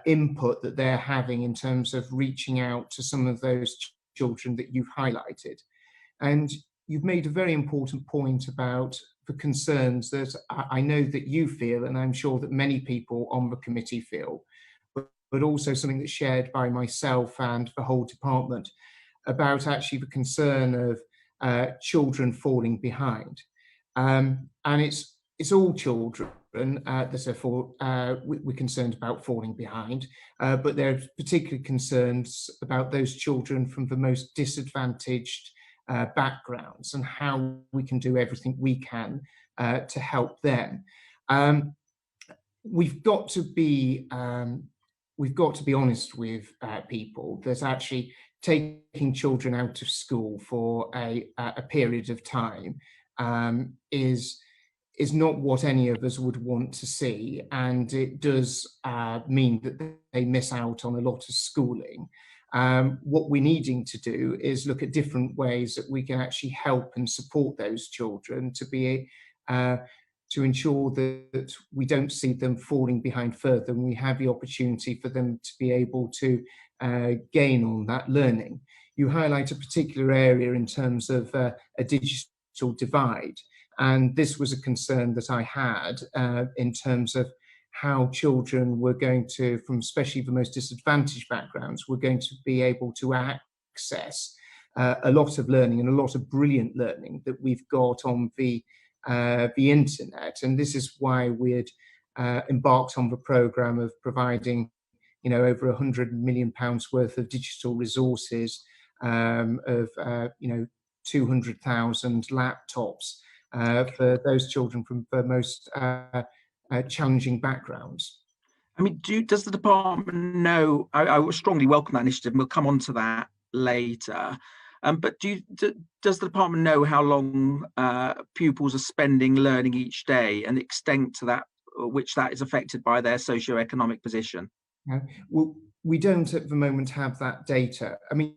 input that they're having in terms of reaching out to some of those children that you've highlighted. And you've made a very important point about the concerns that I know that you feel, and I'm sure that many people on the committee feel, but also something that's shared by myself and the whole department, about actually the concern of children falling behind. And it's all children that we're concerned about falling behind, but there are particular concerns about those children from the most disadvantaged backgrounds and how we can do everything we can to help them. We've got to be honest with people that actually taking children out of school for a period of time is not what any of us would want to see, and it does mean that they miss out on a lot of schooling. What we're needing to do is look at different ways that we can actually help and support those children to ensure that we don't see them falling behind further, and we have the opportunity for them to be able to gain on that learning. You highlight a particular area in terms of a digital divide, and this was a concern that I had in terms of how children were going to, from especially the most disadvantaged backgrounds, were going to be able to access a lot of learning and a lot of brilliant learning that we've got on the internet. And this is why we'd embarked on the programme of providing, over £100 million worth of digital resources, of 200,000 laptops for those children from the most challenging backgrounds. I mean, does the department know? I would strongly welcome that initiative, and we'll come on to that later. But does the department know how long pupils are spending learning each day, and the extent to that which that is affected by their socio-economic position? Well, we don't at the moment have that data. I mean,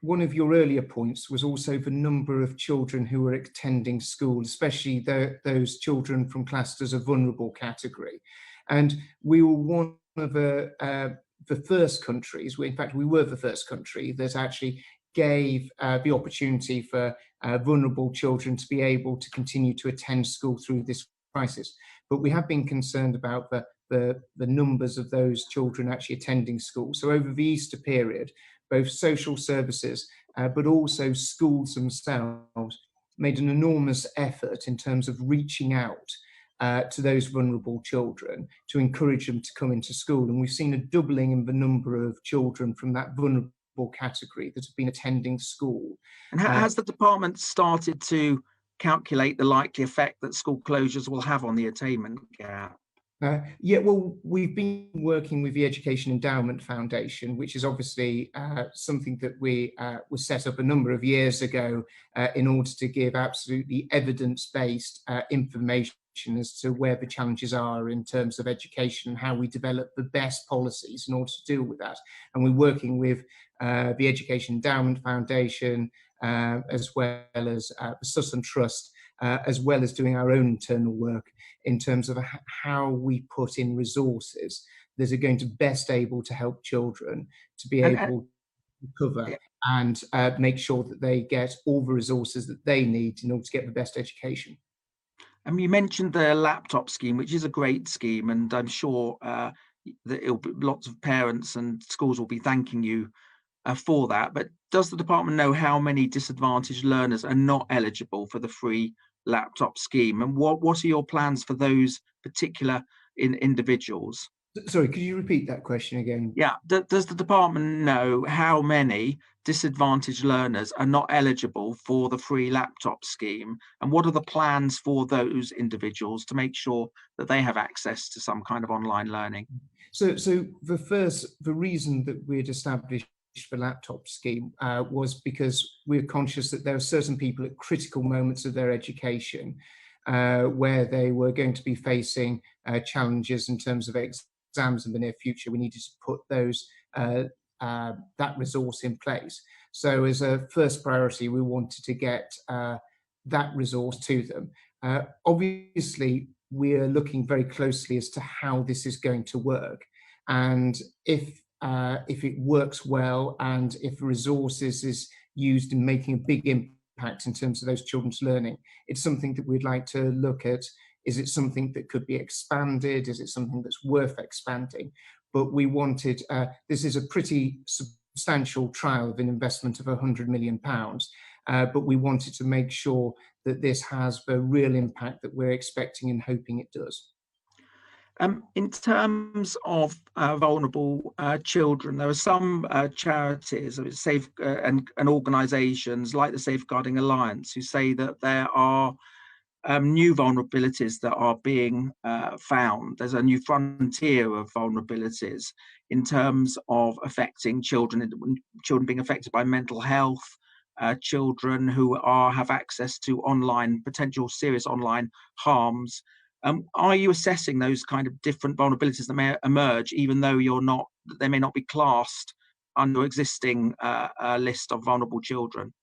one of your earlier points was also the number of children who are attending school, especially those children from classed as a vulnerable category. And we were one of the first countries, in fact, we were the first country that actually gave the opportunity for vulnerable children to be able to continue to attend school through this crisis. But we have been concerned about the numbers of those children actually attending school. So over the Easter period, both social services, but also schools themselves made an enormous effort in terms of reaching out to those vulnerable children to encourage them to come into school. And we've seen a doubling in the number of children from that vulnerable category that have been attending school. And has the department started to calculate the likely effect that school closures will have on the attainment gap? Yeah, well, we've been working with the Education Endowment Foundation, which is obviously something that was set up a number of years ago in order to give absolutely evidence-based information as to where the challenges are in terms of education and how we develop the best policies in order to deal with that. And we're working with the Education Endowment Foundation, as well as the Sutton Trust, as well as doing our own internal work in terms of how we put in resources that are going to best able to help children to be able to recover and make sure that they get all the resources that they need in order to get the best education. And you mentioned the laptop scheme, which is a great scheme, and I'm sure that lots of parents and schools will be thanking you for that. But does the department know how many disadvantaged learners are not eligible for the free laptop scheme, and what are your plans for those particular individuals? Sorry, could you repeat that question again? Yeah, does the department know how many disadvantaged learners are not eligible for the free laptop scheme, and what are the plans for those individuals to make sure that they have access to some kind of online learning? So the reason that we'd established the laptop scheme was because we're conscious that there are certain people at critical moments of their education where they were going to be facing challenges in terms of exams in the near future. We needed to put that resource in place. So as a first priority, we wanted to get that resource to them. Obviously, we're looking very closely as to how this is going to work. And if it works well, and if resources is used in making a big impact in terms of those children's learning, it's something that we'd like to look at. Is it something that could be expanded? Is it something that's worth expanding? But we wanted, this is a pretty substantial trial of an investment of £100 million, but we wanted to make sure that this has the real impact that we're expecting and hoping it does. In terms of vulnerable children, there are some charities and organisations like the Safeguarding Alliance who say that there are new vulnerabilities that are being found. There's a new frontier of vulnerabilities in terms of affecting children, children being affected by mental health, children who have access to potential serious online harms. Are you assessing those kind of different vulnerabilities that may emerge, even though they may not be classed under existing list of vulnerable children?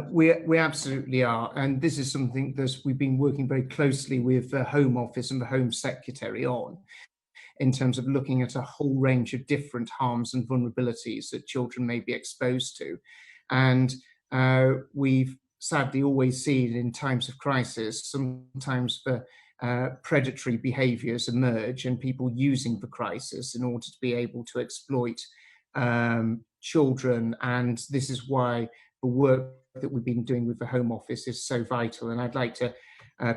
We absolutely are, and this is something that we've been working very closely with the Home Office and the Home Secretary on, in terms of looking at a whole range of different harms and vulnerabilities that children may be exposed to. And we've sadly always seen in times of crisis, sometimes the predatory behaviours emerge, and people using the crisis in order to be able to exploit children. And this is why the work that we've been doing with the Home Office is so vital. And I'd like to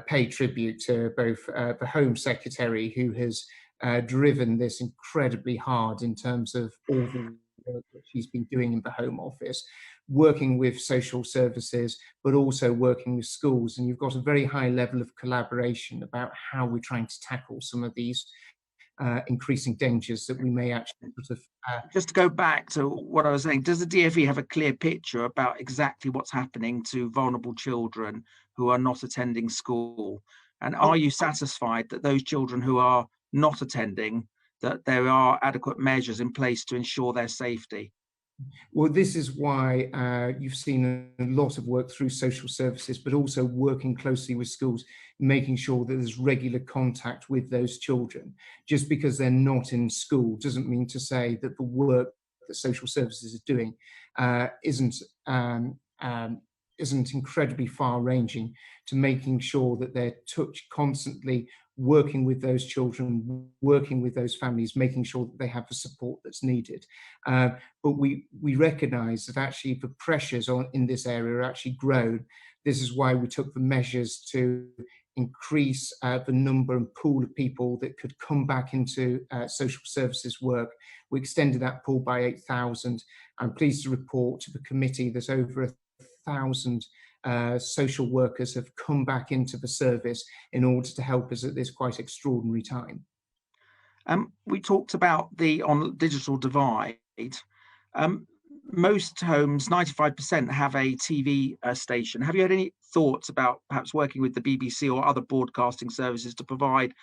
pay tribute to both the Home Secretary, who has driven this incredibly hard in terms of all the work that she's been doing in the Home Office, working with social services, but also working with schools. And you've got a very high level of collaboration about how we're trying to tackle some of these increasing dangers that we may actually sort of. Just to go back to what I was saying, does the DfE have a clear picture about exactly what's happening to vulnerable children who are not attending school? And are you satisfied that those children who are not attending, that there are adequate measures in place to ensure their safety? Well, this is why you've seen a lot of work through social services, but also working closely with schools, making sure that there's regular contact with those children. Just because they're not in school doesn't mean to say that the work that social services are doing isn't isn't incredibly far-ranging, to making sure that they're constantly working with those children, working with those families, making sure that they have the support that's needed. But we recognise that actually the pressures in this area are actually grown. This is why we took the measures to increase the number and pool of people that could come back into social services work. We extended that pool by 8,000. I'm pleased to report to the committee that over 1,000 social workers have come back into the service in order to help us at this quite extraordinary time. We talked about the digital divide. Most homes, 95%, have a TV station. Have you had any thoughts about perhaps working with the BBC or other broadcasting services to provide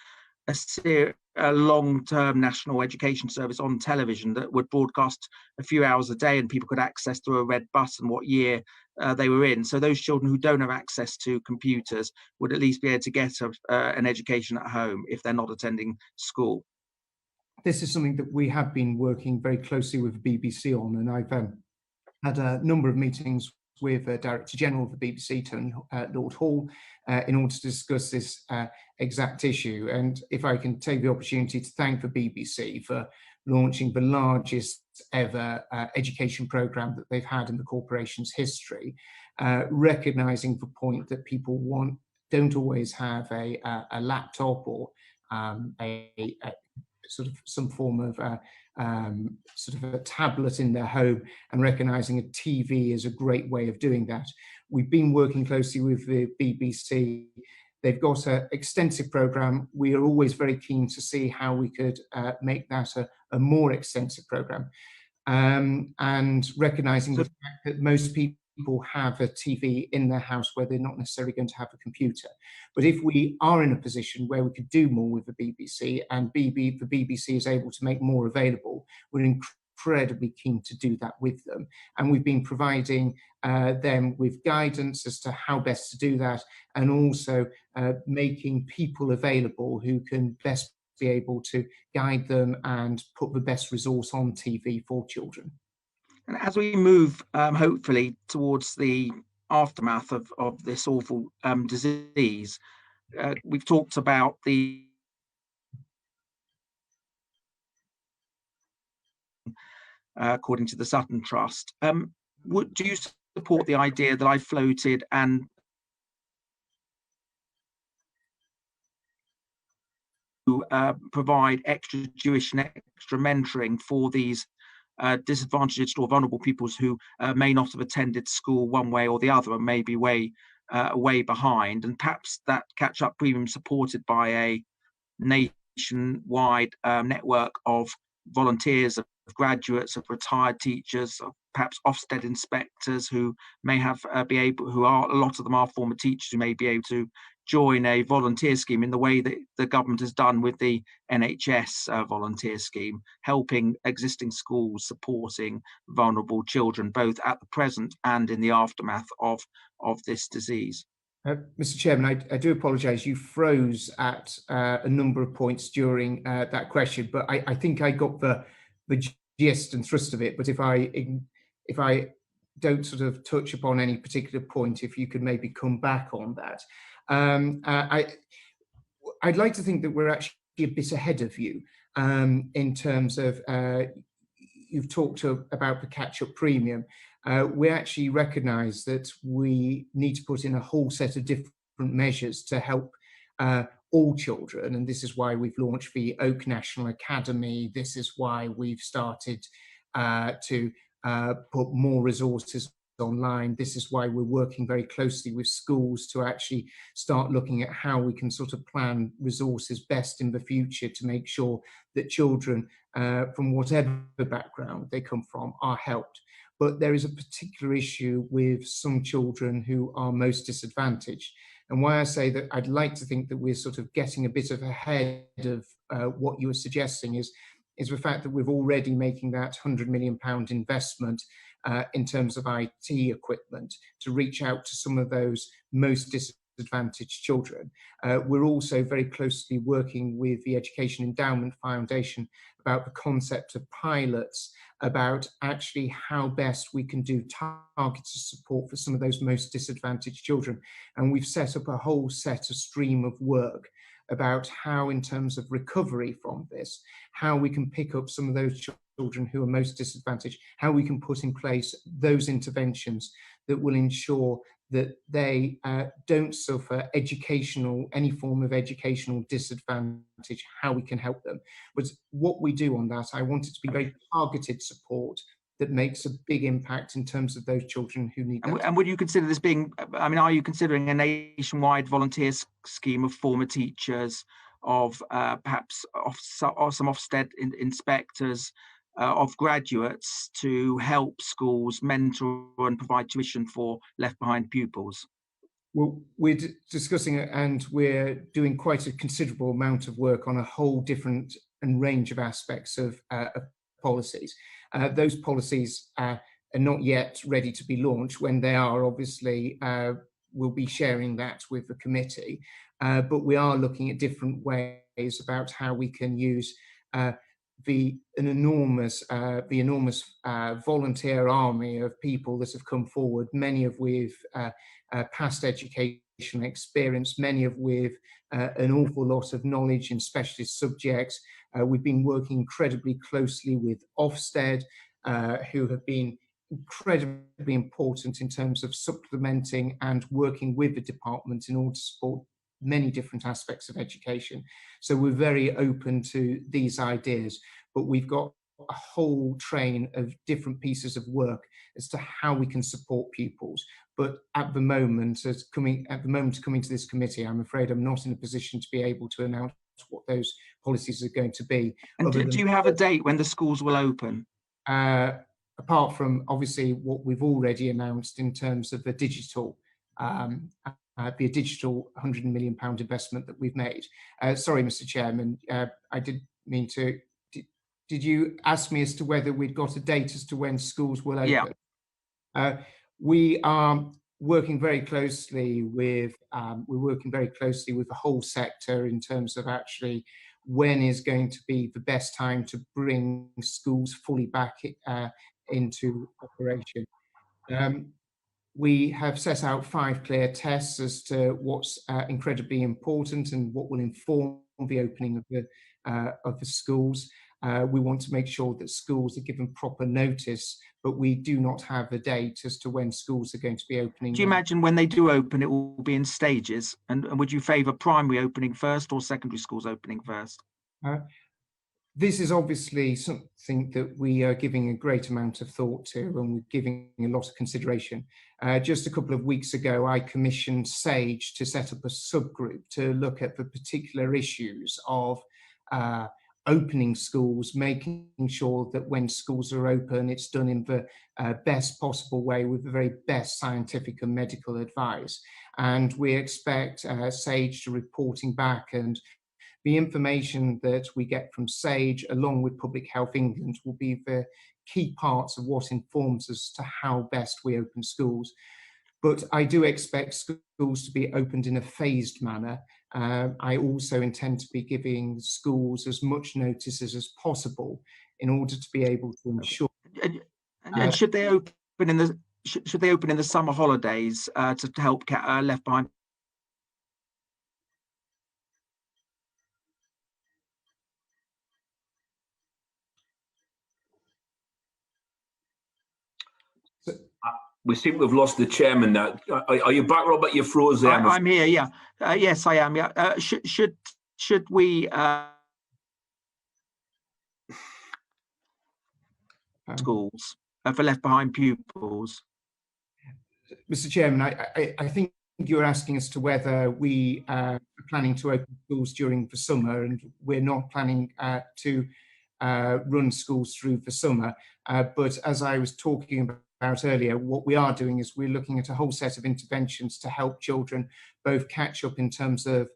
a long-term national education service on television that would broadcast a few hours a day and people could access through a red button what year they were in? So those children who don't have access to computers would at least be able to get an education at home if they're not attending school. This is something that we have been working very closely with the BBC on, and I've had a number of meetings with Director General of the BBC, Tony Lord Hall, in order to discuss this exact issue. And if I can take the opportunity to thank the BBC for launching the largest ever education programme that they've had in the corporation's history, recognising the point that people don't always have a laptop or a sort of some form of sort of a tablet in their home, and recognising a TV is a great way of doing that. We've been working closely with the BBC. They've got an extensive programme. We are always very keen to see how we could make that a more extensive programme. And recognising the fact that most people have a TV in their house where they're not necessarily going to have a computer. But if we are in a position where we could do more with the BBC, and the BBC is able to make more available, we're incredibly keen to do that with them. And we've been providing them with guidance as to how best to do that, and also making people available who can best be able to guide them and put the best resource on TV for children. And as we move, hopefully, towards the aftermath of this awful disease, we've talked about the according to the Sutton Trust. Do you support the idea that I floated and provide extra tuition, extra mentoring for these disadvantaged or vulnerable pupils who may not have attended school one way or the other and may be way behind, and perhaps that catch-up premium supported by a nationwide network of volunteers, of graduates, of retired teachers, of perhaps Ofsted inspectors who may have who are, a lot of them are former teachers, who may be able to join a volunteer scheme in the way that the government has done with the NHS volunteer scheme, helping existing schools, supporting vulnerable children, both at the present and in the aftermath of this disease. Mr. Chairman, I do apologise. You froze at a number of points during that question, but I think I got the gist and thrust of it. But if I don't sort of touch upon any particular point, if you could maybe come back on that. I'd like to think that we're actually a bit ahead of you in terms of you've talked about the catch-up premium. We actually recognise that we need to put in a whole set of different measures to help all children, and this is why we've launched the Oak National Academy. This is why we've started to put more resources online. This is why we're working very closely with schools to actually start looking at how we can sort of plan resources best in the future to make sure that children from whatever background they come from are helped. But there is a particular issue with some children who are most disadvantaged. And why I say that I'd like to think that we're sort of getting a bit of ahead of what you were suggesting is the fact that we're already making that £100 million investment in terms of IT equipment to reach out to some of those most disadvantaged children. We're also very closely working with the Education Endowment Foundation about the concept of pilots, about actually how best we can do targeted support for some of those most disadvantaged children. And we've set up a whole set of stream of work about how, in terms of recovery from this, how we can pick up some of those children who are most disadvantaged, how we can put in place those interventions that will ensure that they don't suffer any form of educational disadvantage, how we can help them. But what we do on that, I want it to be very targeted support that makes a big impact in terms of those children who need that. And would you consider this being, I mean, are you considering a nationwide volunteer scheme of former teachers, of perhaps some Ofsted inspectors, of graduates to help schools mentor and provide tuition for left behind pupils? Well, we're discussing it, and we're doing quite a considerable amount of work on a whole different and range of aspects of policies. Those policies are not yet ready to be launched. When they are, obviously, we'll be sharing that with the committee. But we are looking at different ways about how we can use the enormous volunteer army of people that have come forward, many of with past education experience, many of with an awful lot of knowledge in specialist subjects. We've been working incredibly closely with Ofsted, who have been incredibly important in terms of supplementing and working with the department in order to support many different aspects of education. So we're very open to these ideas, but we've got a whole train of different pieces of work as to how we can support pupils. But at the moment, coming to this committee, I'm afraid I'm not in a position to be able to announce what those policies are going to be. And do you have a date when the schools will open? Apart from obviously what we've already announced in terms of the digital £100 million investment that we've made. Sorry, Mr. Chairman, I did mean to. Did you ask me as to whether we'd got a date as to when schools will open? Yeah. We are working very closely with the whole sector in terms of actually when is going to be the best time to bring schools fully back into operation. We have set out 5 clear tests as to what's incredibly important and what will inform the opening of the schools. We want to make sure that schools are given proper notice, but we do not have a date as to when schools are going to be opening. Do you imagine when they do open, it will be in stages? And would you favour primary opening first or secondary schools opening first? This is obviously something that we are giving a great amount of thought to, and we're giving a lot of consideration. Just a couple of weeks ago, I commissioned SAGE to set up a subgroup to look at the particular issues of opening schools, making sure that when schools are open, it's done in the best possible way with the very best scientific and medical advice. And we expect SAGE to reporting back, and the information that we get from SAGE, along with Public Health England, will be the key parts of what informs us to how best we open schools. But I do expect schools to be opened in a phased manner. I also intend to be giving schools as much notice as possible in order to be able to ensure. And should they open in the summer holidays to help left behind? We seem to have lost the chairman now. Are you back, Robert? You froze there. I'm here. Yeah. Yes, I am. Yeah. Should we schools for left behind pupils? Mr. Chairman, I think you're asking as to whether we are planning to open schools during the summer, and we're not planning to run schools through the summer. But as I was talking about earlier, what we are doing is we're looking at a whole set of interventions to help children both catch up in terms of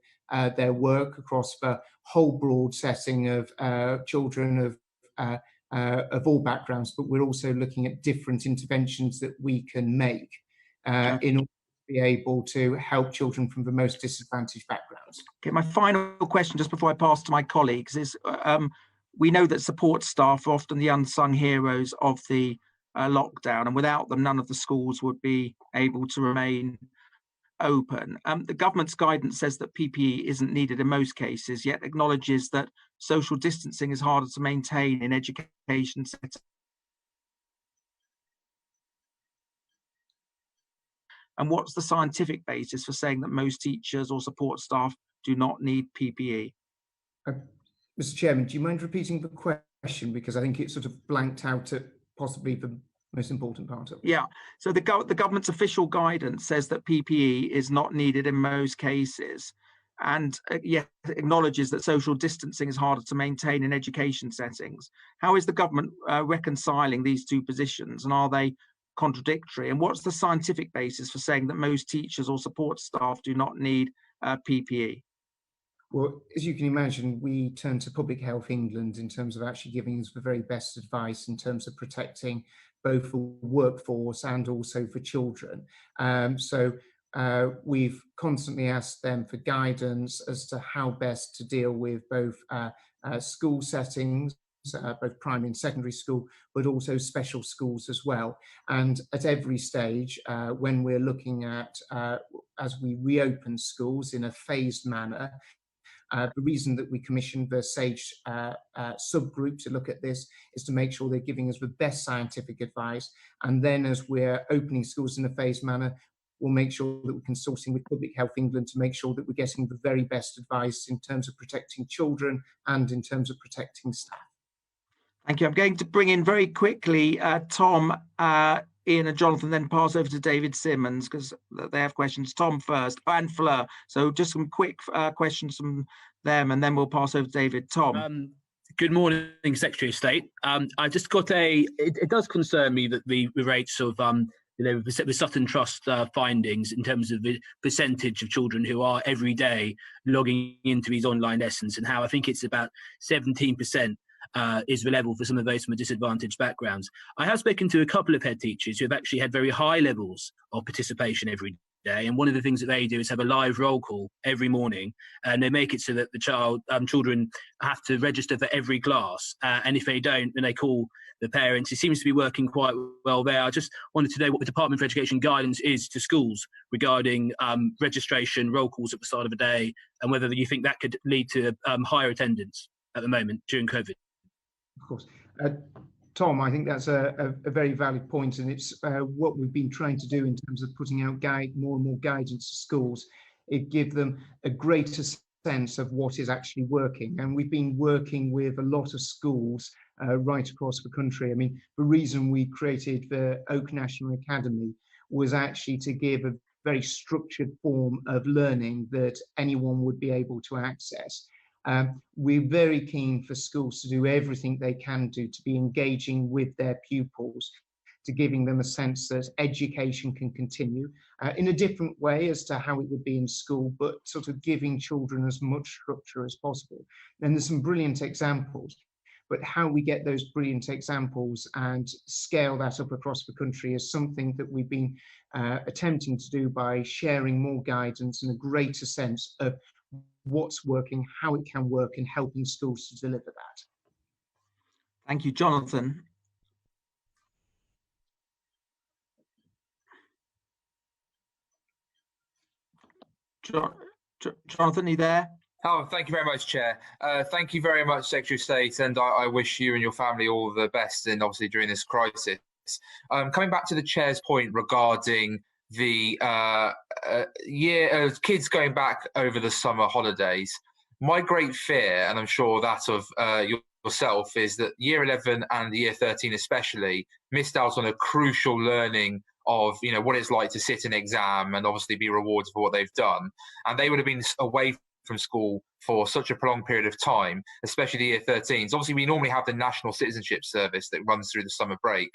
their work across the whole broad setting of children of all backgrounds, but we're also looking at different interventions that we can make in order to be able to help children from the most disadvantaged backgrounds. Okay, my final question, just before I pass to my colleagues, is we know that support staff are often the unsung heroes of the lockdown, and without them, none of the schools would be able to remain open. The government's guidance says that PPE isn't needed in most cases, yet acknowledges that social distancing is harder to maintain in education settings. And what's the scientific basis for saying that most teachers or support staff do not need PPE? Mr. Chairman, do you mind repeating the question, because I think it sort of blanked out at possibly the most important part of it. Yeah, so the government's official guidance says that PPE is not needed in most cases, and yet acknowledges that social distancing is harder to maintain in education settings. How is the government reconciling these two positions, and are they contradictory? And what's the scientific basis for saying that most teachers or support staff do not need PPE? Well, as you can imagine, we turn to Public Health England in terms of actually giving us the very best advice in terms of protecting both the workforce and also for children. We've constantly asked them for guidance as to how best to deal with both school settings, both primary and secondary school, but also special schools as well. And at every stage, when we're looking at, as we reopen schools in a phased manner, the reason that we commissioned the SAGE subgroup to look at this is to make sure they're giving us the best scientific advice. And then as we're opening schools in a phased manner, we'll make sure that we're consulting with Public Health England to make sure that we're getting the very best advice in terms of protecting children and in terms of protecting staff. Thank you. I'm going to bring in very quickly Tom, Ian and Jonathan, then pass over to David Simmons because they have questions. Tom first, and Fleur. So just some quick questions from them, and then we'll pass over to David. Tom. Good morning, Secretary of State. I just got it does concern me that the rates of the Sutton Trust findings in terms of the percentage of children who are every day logging into these online lessons, and how I think it's about 17%. Is the level for some of those from a disadvantaged backgrounds. I have spoken to a couple of head teachers who have actually had very high levels of participation every day, and one of the things that they do is have a live roll call every morning, and they make it so that the children have to register for every class, and if they don't, then they call the parents. It seems to be working quite well there. I just wanted to know what the Department for Education guidance is to schools regarding registration, roll calls at the start of the day, and whether you think that could lead to higher attendance at the moment during COVID. Of course. Tom, I think that's a very valid point, and it's what we've been trying to do in terms of putting out more and more guidance to schools. It gives them a greater sense of what is actually working, and we've been working with a lot of schools right across the country. I mean, the reason we created the Oak National Academy was actually to give a very structured form of learning that anyone would be able to access. We're very keen for schools to do everything they can do to be engaging with their pupils, to giving them a sense that education can continue in a different way as to how it would be in school, but sort of giving children as much structure as possible. And there's some brilliant examples, but how we get those brilliant examples and scale that up across the country is something that we've been attempting to do by sharing more guidance and a greater sense of what's working, how it can work, and helping schools to deliver that. Thank you, Jonathan. Jonathan, are you there? Oh, thank you very much, Chair. Thank you very much, Secretary of State, and I wish you and your family all the best, and obviously during this crisis. Coming back to the Chair's point regarding the kids going back over the summer holidays, my great fear, and I'm sure that of yourself, is that Year 11 and Year 13 especially missed out on a crucial learning of what it's like to sit an exam and obviously be rewarded for what they've done, and they would have been away from school for such a prolonged period of time, especially the Year 13s. Obviously, we normally have the National Citizenship Service that runs through the summer break.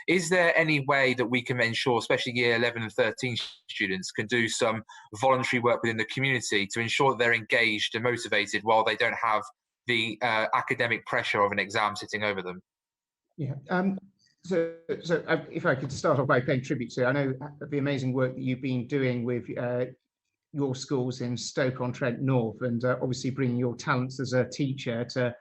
Is there any way that we can ensure, especially Year 11 and 13 students, can do some voluntary work within the community to ensure that they're engaged and motivated while they don't have the academic pressure of an exam sitting over them? Yeah. So if I could start off by paying tribute to, I know the amazing work that you've been doing with your schools in Stoke-on-Trent North, and obviously bringing your talents as a teacher to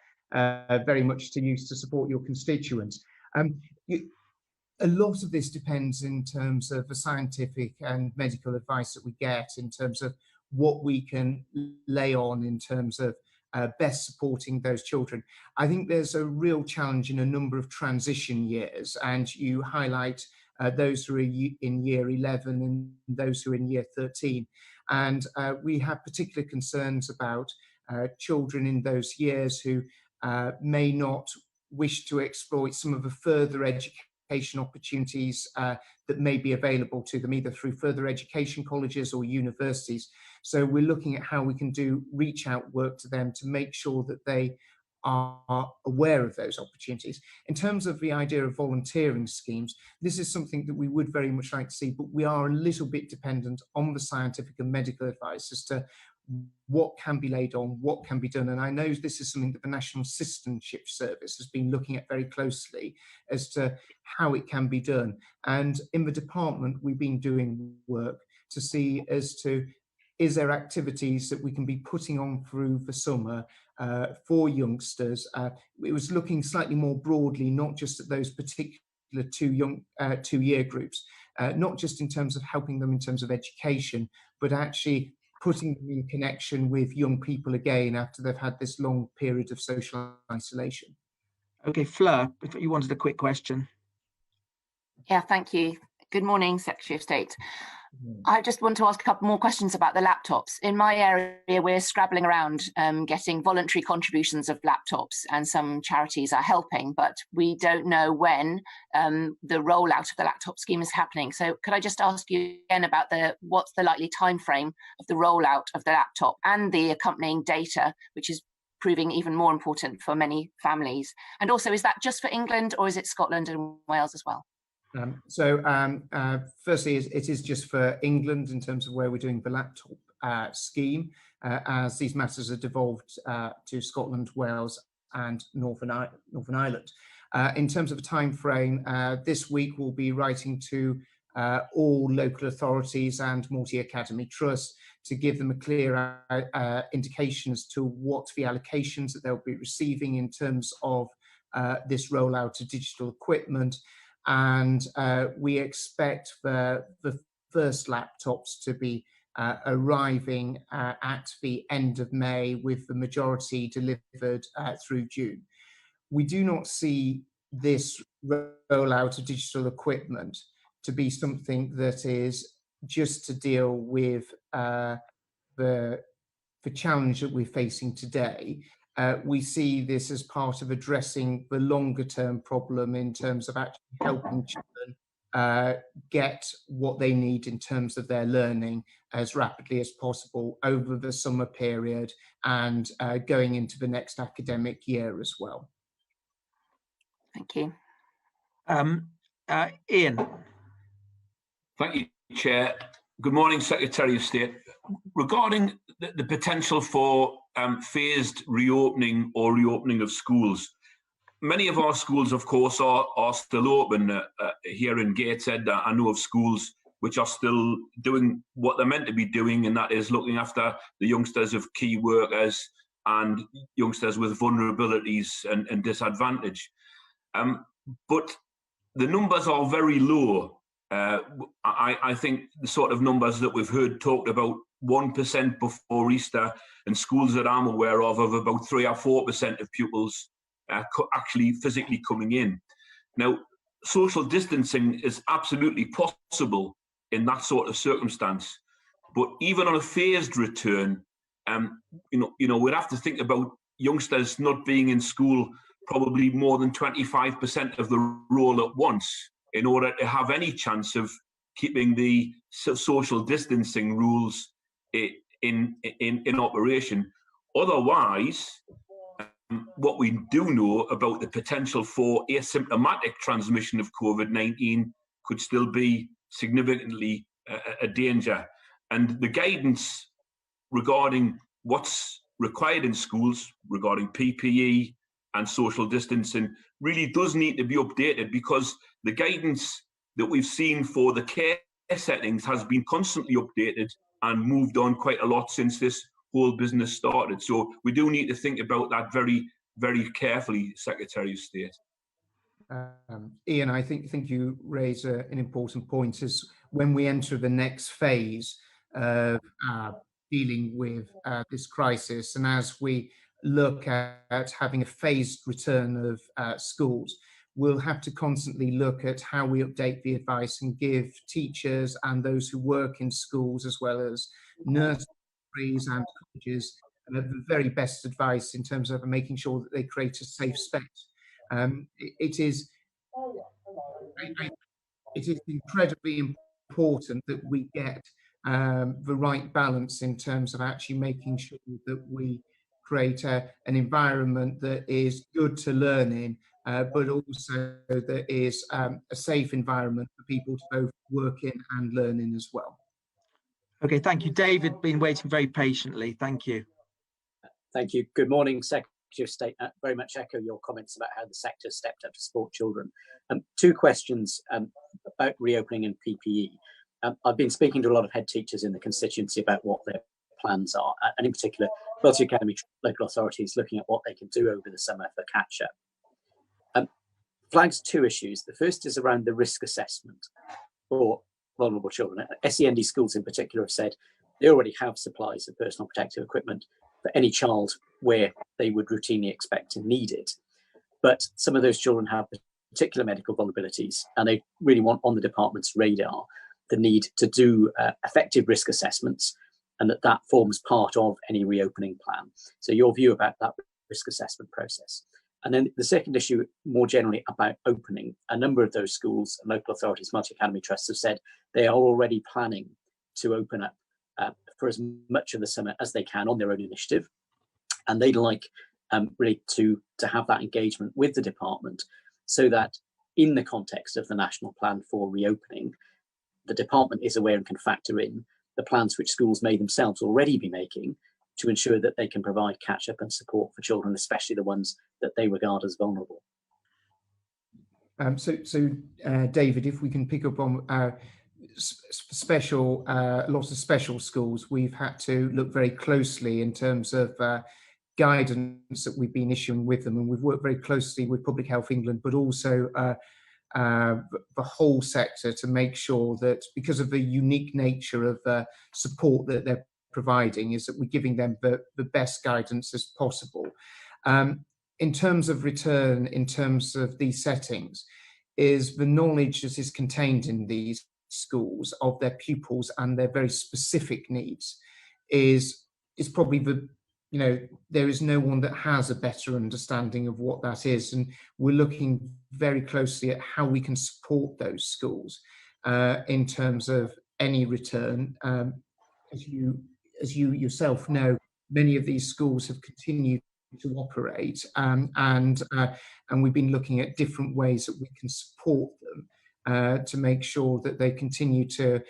very much to use to support your constituents. A lot of this depends in terms of the scientific and medical advice that we get in terms of what we can lay on in terms of best supporting those children. I think there's a real challenge in a number of transition years, and you highlight those who are in Year 11 and those who are in Year 13. And we have particular concerns about children in those years who may not wish to exploit some of the further education opportunities that may be available to them, either through further education colleges or universities. So we're looking at how we can do reach out work to them to make sure that they are aware of those opportunities. In terms of the idea of volunteering schemes, this is something that we would very much like to see, but we are a little bit dependent on the scientific and medical advice as to what can be laid on, what can be done. And I know this is something that the National Citizenship Service has been looking at very closely as to how it can be done. And in the department, we've been doing work to see as to, is there activities that we can be putting on through the summer for youngsters? It was looking slightly more broadly, not just at those particular two year groups, not just in terms of helping them in terms of education, but actually putting them in connection with young people again after they've had this long period of social isolation. Okay, Fleur, if you wanted a quick question. Yeah, thank you. Good morning, Secretary of State. I just want to ask a couple more questions about the laptops. In my area, we're scrabbling around getting voluntary contributions of laptops, and some charities are helping, but we don't know when the rollout of the laptop scheme is happening. So could I just ask you again about what's the likely time frame of the rollout of the laptop and the accompanying data, which is proving even more important for many families? And also, is that just for England, or is it Scotland and Wales as well? Firstly, it is just for England in terms of where we're doing the laptop scheme, as these matters are devolved to Scotland, Wales and Northern Ireland. In terms of a time frame, this week we'll be writing to all local authorities and multi-academy trusts to give them a clear indication as to what the allocations that they'll be receiving in terms of this rollout of digital equipment. And we expect the first laptops to be arriving at the end of May, with the majority delivered through June. We do not see this rollout of digital equipment to be something that is just to deal with the challenge that we're facing today. We see this as part of addressing the longer term problem in terms of actually helping children get what they need in terms of their learning as rapidly as possible over the summer period and going into the next academic year as well. Thank you. Ian. Thank you, Chair. Good morning, Secretary of State. Regarding the potential for phased reopening or reopening of schools, many of our schools, of course, are still open. Here in Gateshead, I know of schools which are still doing what they're meant to be doing, and that is looking after the youngsters of key workers and youngsters with vulnerabilities and disadvantage. But the numbers are very low. I think the sort of numbers that we've heard talked about, 1% before Easter, and schools that I'm aware of about 3 or 4% of pupils actually physically coming in. Now, social distancing is absolutely possible in that sort of circumstance, but even on a phased return, we'd have to think about youngsters not being in school probably more than 25% of the roll at once in order to have any chance of keeping the social distancing rules in operation. Otherwise, what we do know about the potential for asymptomatic transmission of COVID-19 could still be significantly a danger. And the guidance regarding what's required in schools regarding PPE and social distancing really does need to be updated, because the guidance that we've seen for the care settings has been constantly updated and moved on quite a lot since this whole business started. So we do need to think about that very, very carefully, Secretary of State. Ian, I think you raise an important point, is when we enter the next phase of dealing with this crisis, and as we look at having a phased return of schools, we'll have to constantly look at how we update the advice and give teachers and those who work in schools, as well as nurseries and colleges, the very best advice in terms of making sure that they create a safe space. It is incredibly important that we get the right balance in terms of actually making sure that we create an environment that is good to learn in, but also that is a safe environment for people to both work in and learn in as well. Okay, thank you. David, been waiting very patiently. Thank you. Thank you. Good morning, Secretary of State. Very much echo your comments about how the sector stepped up to support children. 2 questions about reopening and PPE. I've been speaking to a lot of head teachers in the constituency about what their plans are, and in particular, multi-academy local authorities looking at what they can do over the summer for catch-up. Flags 2 issues. The first is around the risk assessment for vulnerable children. SEND schools in particular have said they already have supplies of personal protective equipment for any child where they would routinely expect to need it. But some of those children have particular medical vulnerabilities, and they really want on the department's radar the need to do effective risk assessments, and that forms part of any reopening plan. So your view about that risk assessment process. And then the second issue, more generally about opening. A number of those schools and local authorities, multi-academy trusts, have said they are already planning to open up for as much of the summer as they can on their own initiative. And they'd like really to have that engagement with the department, so that in the context of the national plan for reopening, the department is aware and can factor in the plans which schools may themselves already be making to ensure that they can provide catch-up and support for children, especially the ones that they regard as vulnerable. So David, if we can pick up on special, lots of special schools, we've had to look very closely in terms of guidance that we've been issuing with them, and we've worked very closely with Public Health England, but also the whole sector, to make sure that, because of the unique nature of support that they're providing, is that we're giving them the best guidance as possible. In terms of return, in terms of these settings, is the knowledge that is contained in these schools of their pupils and their very specific needs is probably the, you know, there is no one that has a better understanding of what that is, and we're looking very closely at how we can support those schools in terms of any return. As you yourself know, many of these schools have continued to operate, and we've been looking at different ways that we can support them to make sure that they continue to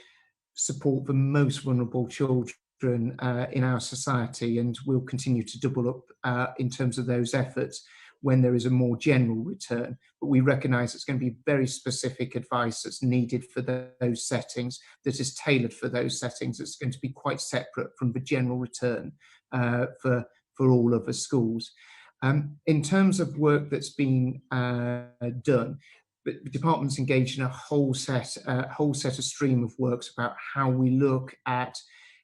support the most vulnerable children in our society, and we'll continue to double up in terms of those efforts when there is a more general return. But we recognise it's going to be very specific advice that's needed for those settings, that is tailored for those settings. It's going to be quite separate from the general return for all of the schools. In terms of work that's been done, the department's engaged in a whole set of stream of works about how we look at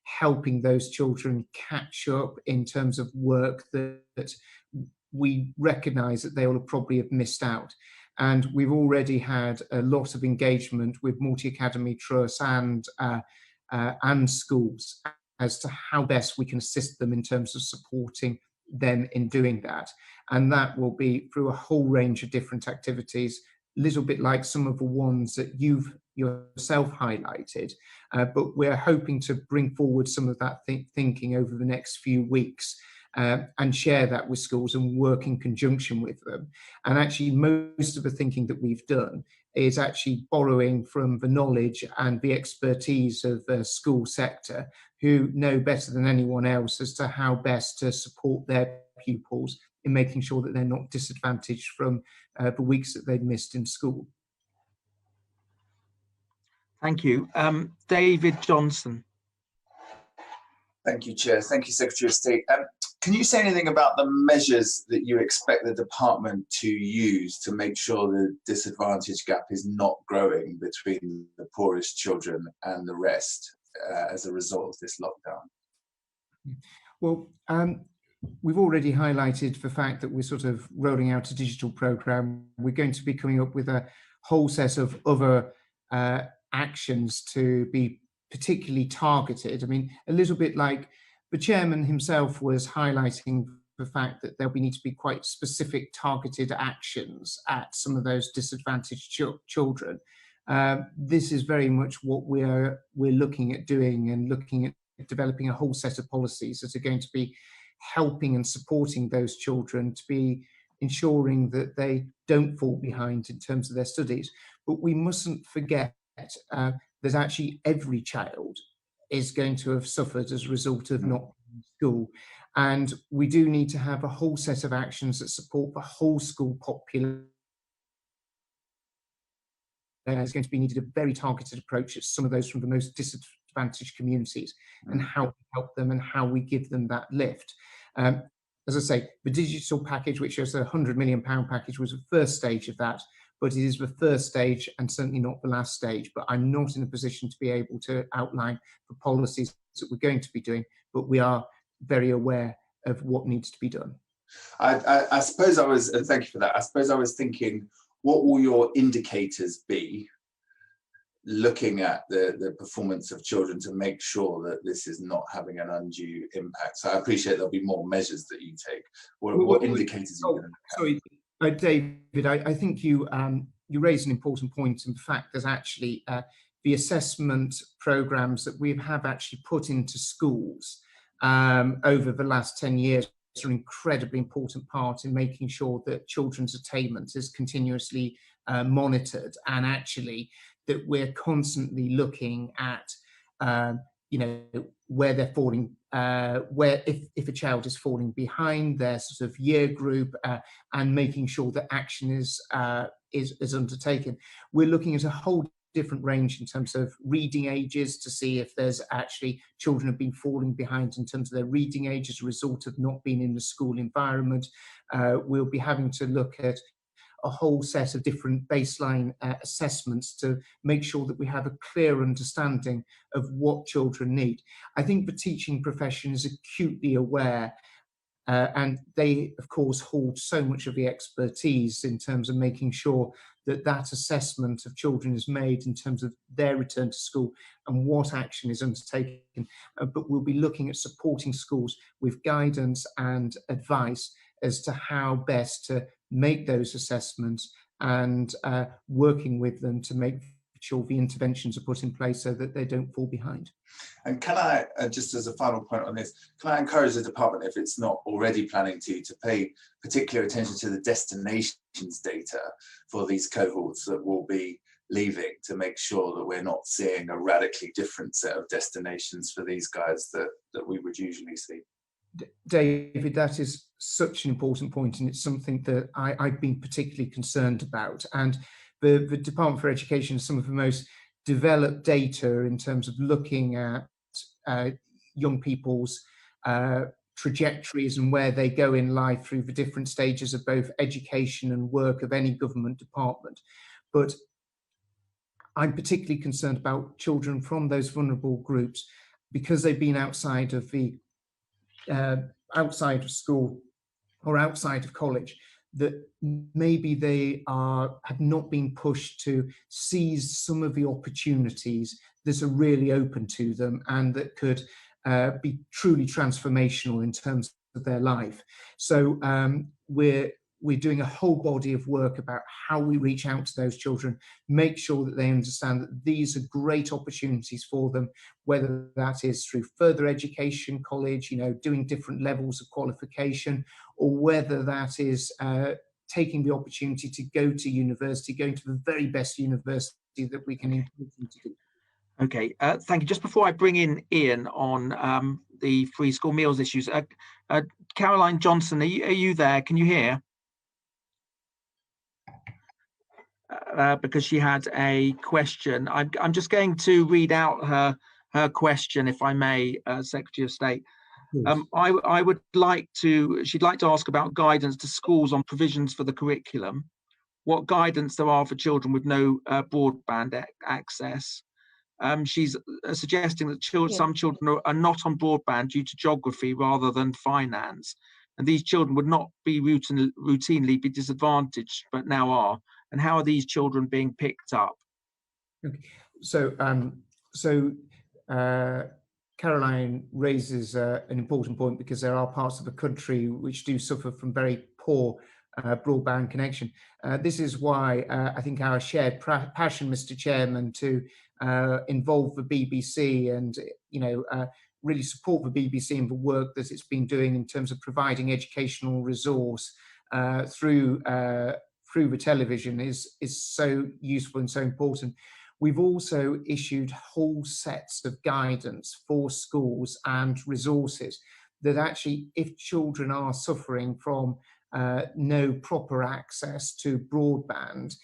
helping those children catch up in terms of work that we recognise that they will probably have missed out. And we've already had a lot of engagement with multi-academy trusts and schools as to how best we can assist them in terms of supporting them in doing that. And that will be through a whole range of different activities, a little bit like some of the ones that you've yourself highlighted, but we're hoping to bring forward some of that thinking over the next few weeks and share that with schools and work in conjunction with them. And actually, most of the thinking that we've done is actually borrowing from the knowledge and the expertise of the school sector, who know better than anyone else as to how best to support their pupils in making sure that they're not disadvantaged from the weeks that they've missed in school. Thank you. David Johnson. Thank you, Chair. Thank you, Secretary of State. Can you say anything about the measures that you expect the department to use to make sure the disadvantage gap is not growing between the poorest children and the rest as a result of this lockdown? Well, we've already highlighted the fact that we're sort of rolling out a digital programme. We're going to be coming up with a whole set of other actions to be particularly targeted. I mean, a little bit like the chairman himself was highlighting the fact that there'll need to be quite specific targeted actions at some of those disadvantaged children. This is very much what we're looking at doing, and looking at developing a whole set of policies that are going to be helping and supporting those children, to be ensuring that they don't fall behind in terms of their studies. But we mustn't forget that actually every child is going to have suffered as a result of not being in school. And we do need to have a whole set of actions that support the whole school population. There's going to be needed a very targeted approach at some of those from the most disadvantaged communities, and how we help them and how we give them that lift. As I say, the digital package, which is a £100 million package, was the first stage of that, but it is the first stage and certainly not the last stage. But I'm not in a position to be able to outline the policies that we're going to be doing, but we are very aware of what needs to be done. I suppose I was, thank you for that. I suppose I was thinking, what will your indicators be looking at the performance of children to make sure that this is not having an undue impact? So I appreciate there'll be more measures that you take. What indicators are you going to look at? Sorry, David, I think you raised an important point. In fact, there's actually the assessment programmes that we have actually put into schools over the last 10 years are an incredibly important part in making sure that children's attainment is continuously monitored, and actually that we're constantly looking at where they're falling, where if a child is falling behind their sort of year group, and making sure that action is undertaken. We're looking at a whole different range in terms of reading ages to see if there's actually children have been falling behind in terms of their reading age as a result of not being in the school environment. We'll be having to look at a whole set of different baseline assessments to make sure that we have a clear understanding of what children need. I think the teaching profession is acutely aware, and they, of course, hold so much of the expertise in terms of making sure that that assessment of children is made in terms of their return to school and what action is undertaken. But we'll be looking at supporting schools with guidance and advice as to how best to make those assessments and working with them to make sure the interventions are put in place so that they don't fall behind. And can I, just as a final point on this, can I encourage the department, if it's not already planning to pay particular attention to the destinations data for these cohorts that will be leaving, to make sure that we're not seeing a radically different set of destinations for these guys that we would usually see. David, that is such an important point, and it's something that I've been particularly concerned about. And the Department for Education has some of the most developed data in terms of looking at young people's trajectories and where they go in life through the different stages of both education and work of any government department. But I'm particularly concerned about children from those vulnerable groups because they've been outside of the outside of school or outside of college, that maybe they have not been pushed to seize some of the opportunities that are really open to them and that could be truly transformational in terms of their life. So we're doing a whole body of work about how we reach out to those children, make sure that they understand that these are great opportunities for them, whether that is through further education, college, doing different levels of qualification, or whether that is taking the opportunity to go to university, going to the very best university that we can encourage them to do. Okay, thank you. Just before I bring in Ian on the free school meals issues, Caroline Johnson, are you there? Can you hear? Because she had a question. I'm just going to read out her question, if I may, Secretary of State. I would like to, she'd like to ask about guidance to schools on provisions for the curriculum, what guidance there are for children with no broadband access. She's suggesting that some children are not on broadband due to geography rather than finance, and these children would not be routinely be disadvantaged, but now are. And how are these children being picked up? Okay. So, Caroline raises an important point, because there are parts of the country which do suffer from very poor broadband connection. This is why I think our shared passion, Mr. Chairman, to involve the BBC and really support the BBC in the work that it's been doing in terms of providing educational resource through the television is so useful and so important. We've also issued whole sets of guidance for schools and resources that actually, if children are suffering from no proper access to broadband,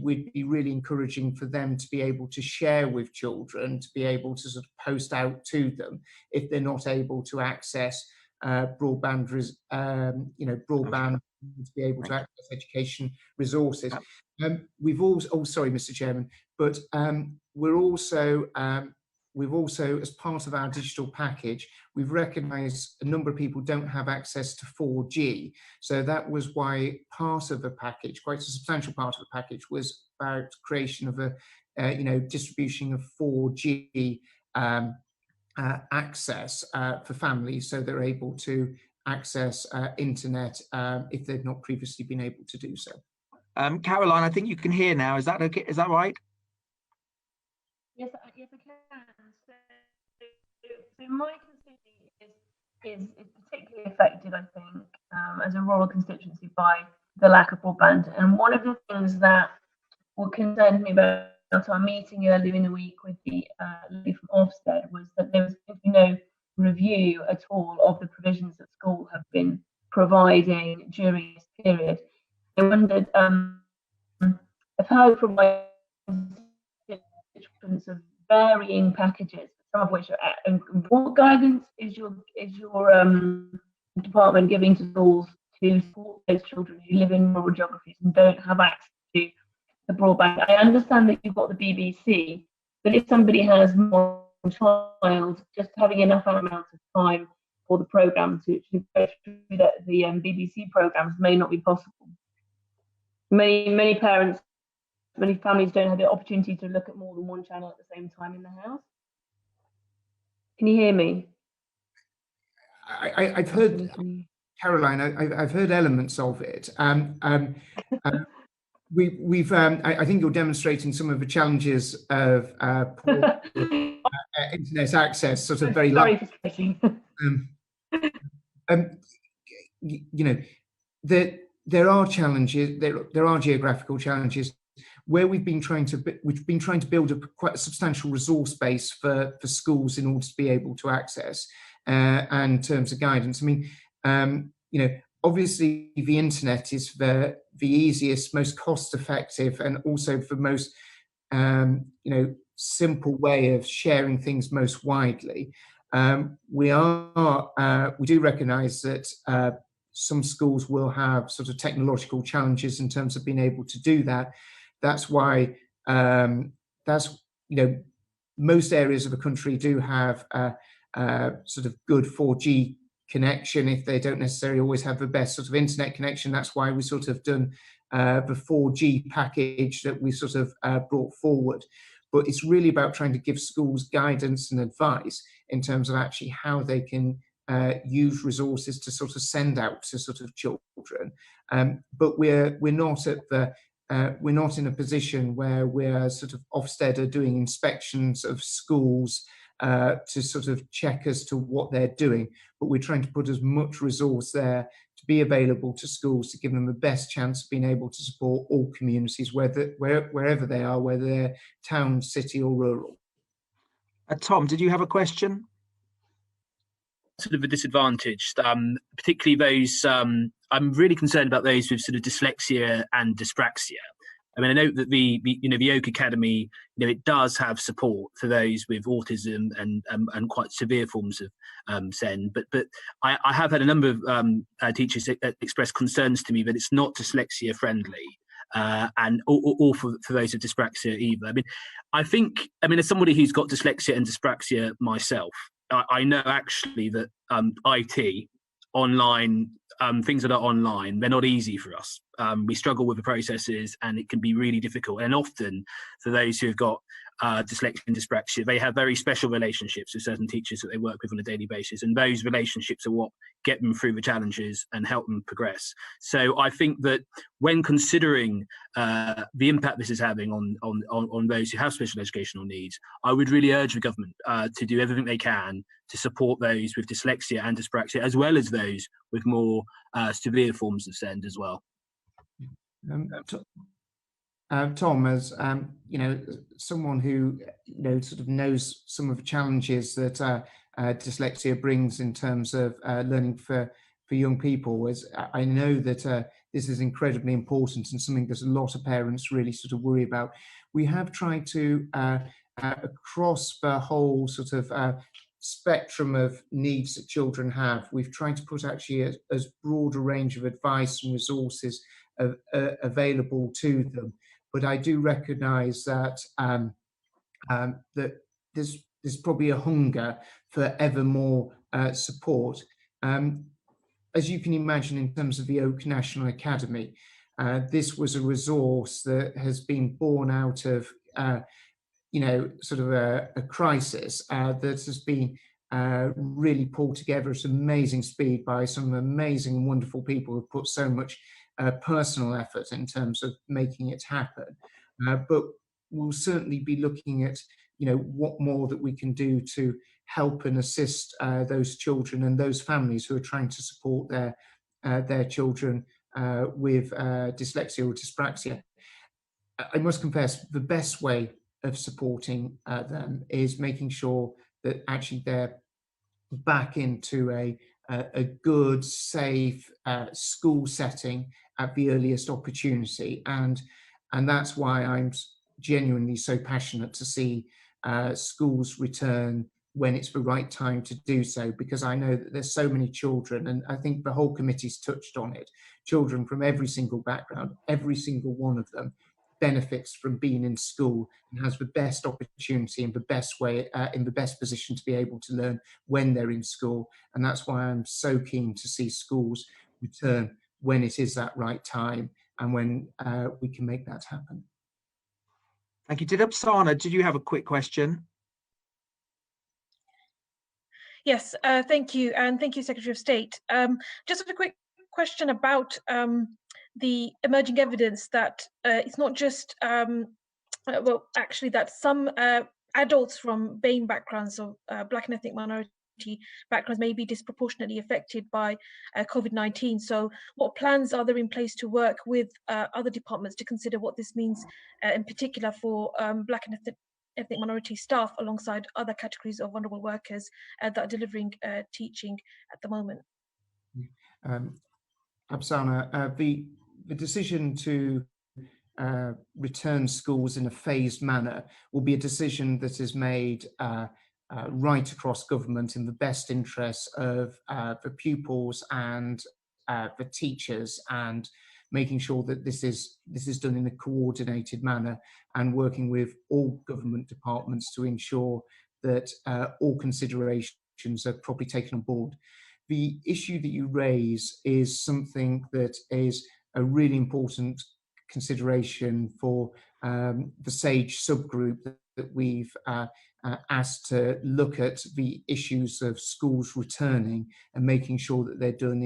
we'd be really encouraging for them to be able to share with children, to be able to sort of post out to them if they're not able to access broadband, to be able to access education resources. We've also, sorry, Mr. Chairman, but we've also, as part of our digital package, we've recognised a number of people don't have access to 4G. So that was why part of the package, quite a substantial part of the package, was about creation of a, distribution of 4G access for families, so they're able to access internet if they've not previously been able to do so. Caroline, I think you can hear now. Is that okay? Is that right? Yes, I can. So my constituency is particularly affected, I think, as a rural constituency by the lack of broadband. And one of the things that concerned me about our meeting earlier in the week with the lady from Ofsted was that there was no review at all of the provisions that school have been providing during this period. I wondered if how providing constituents of varying packages, some of which are and what guidance is your department giving to schools to support those children who live in rural geographies and don't have access to the broadband? I understand that you've got the BBC, but if somebody has more than one child, just having enough amount of time for the programme to go through the BBC programmes may not be possible. Many parents, many families don't have the opportunity to look at more than one channel at the same time in the house. Can you hear me? I've heard, Caroline, I've heard elements of it. I think you're demonstrating some of the challenges of poor internet access, sort of very very frustrating. You know, there are challenges. There are geographical challenges where we've been trying to build quite a substantial resource base for schools in order to be able to access and in terms of guidance. I mean, you know, obviously the internet is the easiest, most cost-effective, and also the most you know, simple way of sharing things most widely. We do recognise that some schools will have sort of technological challenges in terms of being able to do that. That's why you know, most areas of the country do have sort of good 4G connection if they don't necessarily always have the best sort of internet connection. That's why we sort of done the 4G package that we sort of brought forward. But it's really about trying to give schools guidance and advice in terms of actually how they can use resources to sort of send out to sort of children. But we're not at the we're not in a position where we're sort of Ofsted are doing inspections of schools to sort of check as to what they're doing, but we're trying to put as much resource there to be available to schools to give them the best chance of being able to support all communities, wherever they are, whether they're town, city or rural. Tom, did you have a question? Sort of a disadvantaged, particularly those, I'm really concerned about those with sort of dyslexia and dyspraxia. I mean, I know that the Oak Academy, you know, it does have support for those with autism and quite severe forms of SEND, but I have had a number of teachers express concerns to me that it's not dyslexia friendly, and or for those with dyspraxia either. I think, as somebody who's got dyslexia and dyspraxia myself, I know actually that IT, online, things that are online, they're not easy for us. We struggle with the processes and it can be really difficult. And often for those who have got dyslexia and dyspraxia, they have very special relationships with certain teachers that they work with on a daily basis. And those relationships are what get them through the challenges and help them progress. So I think that when considering the impact this is having on those who have special educational needs, I would really urge the government to do everything they can to support those with dyslexia and dyspraxia, as well as those with more severe forms of SEND as well. Tom, as you know, someone who sort of knows some of the challenges that dyslexia brings in terms of learning for young people, as I know that this is incredibly important and something that a lot of parents really sort of worry about. We have tried to across the whole sort of spectrum of needs that children have, we've tried to put actually as broad a range of advice and resources available to them. But I do recognise that that there's probably a hunger for ever more support. As you can imagine, in terms of the Oak National Academy, this was a resource that has been born out of sort of a crisis that has been really pulled together at amazing speed by some amazing and wonderful people who put so much personal effort in terms of making it happen. But we'll certainly be looking at what more that we can do to help and assist those children and those families who are trying to support their children with dyslexia or dyspraxia. I must confess, the best way of supporting them is making sure that actually they're back into a good, safe school setting at the earliest opportunity, and that's why I'm genuinely so passionate to see schools return when it's the right time to do so, because I know that there's so many children, and I think the whole committee's touched on it, children from every single background, every single one of them benefits from being in school and has the best opportunity and the best way, in the best position to be able to learn when they're in school. And that's why I'm so keen to see schools return when it is that right time and when we can make that happen. Thank you. Upsana, did you have a quick question? Yes, thank you. And thank you, Secretary of State. Just a quick question about the emerging evidence that it's not just, well, actually that some adults from BAME backgrounds or Black and ethnic minority backgrounds may be disproportionately affected by COVID-19. So what plans are there in place to work with other departments to consider what this means in particular for Black and ethnic minority staff alongside other categories of vulnerable workers that are delivering teaching at the moment? Absana, the decision to return schools in a phased manner will be a decision that is made right across government in the best interests of the pupils and the teachers, and making sure that this is done in a coordinated manner and working with all government departments to ensure that all considerations are properly taken on board. The issue that you raise is something that is a really important consideration for the SAGE subgroup that we've asked to look at the issues of schools returning and making sure that they're done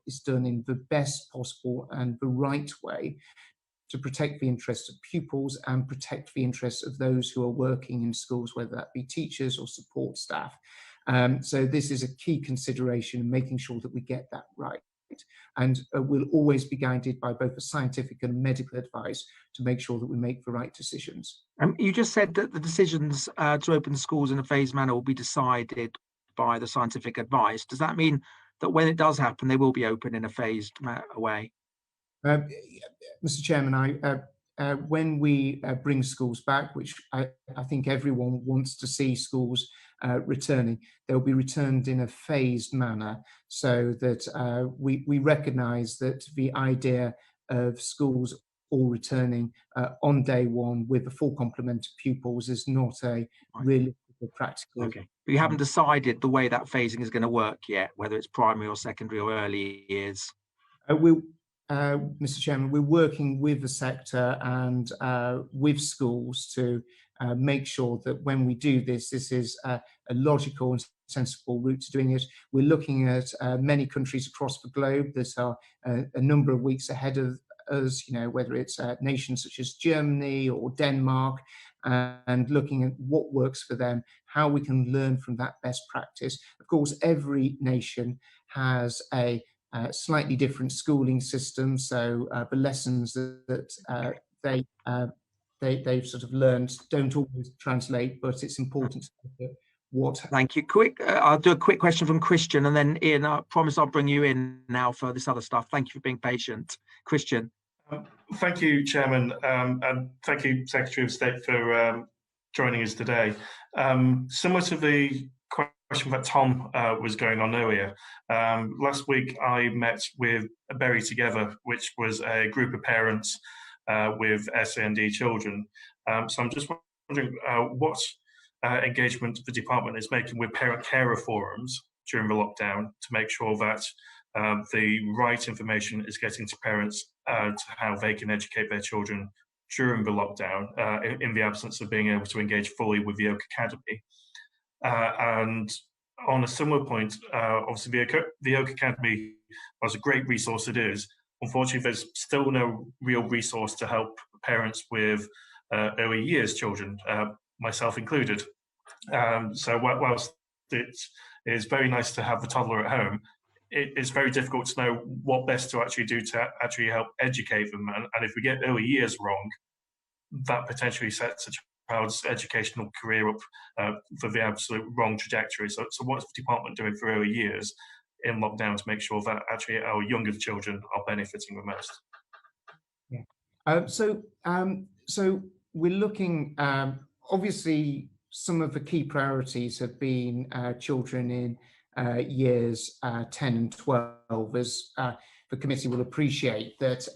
is done in the best possible and the right way to protect the interests of pupils and protect the interests of those who are working in schools, whether that be teachers or support staff. So this is a key consideration in making sure that we get that right. And we'll always be guided by both the scientific and medical advice to make sure that we make the right decisions. You just said that the decisions to open schools in a phased manner will be decided by the scientific advice. Does that mean that when it does happen, they will be open in a phased way? Mr. Chairman, when we bring schools back, which I think everyone wants to see schools returning, they'll be returned in a phased manner, so that we recognise that the idea of schools all returning on day one with a full complement of pupils is not a really practical. Okay, but you haven't decided the way that phasing is going to work yet, whether it's primary or secondary or early years? Mr. Chairman, we're working with the sector and with schools to make sure that when we do this, this is a logical and sensible route to doing it. We're looking at many countries across the globe that are a number of weeks ahead of us, you know, whether it's nations such as Germany or Denmark, and looking at what works for them, how we can learn from that best practice. Of course, every nation has a slightly different schooling system, so the lessons that they've sort of learned don't always translate, but it's important to look at what. Thank you. I'll do a quick question from Christian, and then Ian, I promise I'll bring you in now for this other stuff. Thank you for being patient. Christian. Thank you, Chairman, and thank you, Secretary of State, for joining us today. Similar to the question that Tom was going on earlier, last week I met with Bury Together, which was a group of parents with SEND children. So I'm just wondering what engagement the department is making with parent carer forums during the lockdown to make sure that the right information is getting to parents to how they can educate their children during the lockdown in the absence of being able to engage fully with the Oak Academy. And on a similar point, obviously the Oak Academy was a great resource it is. Unfortunately, there's still no real resource to help parents with early years children, myself included. So whilst it is very nice to have the toddler at home, it's very difficult to know what best to actually do to actually help educate them. And if we get early years wrong, that potentially sets a child's educational career up for the absolute wrong trajectory. So what's the department doing for early years in lockdown to make sure that actually our younger children are benefiting the most? Yeah. So we're looking, obviously, some of the key priorities have been children in years 10 and 12, as the committee will appreciate that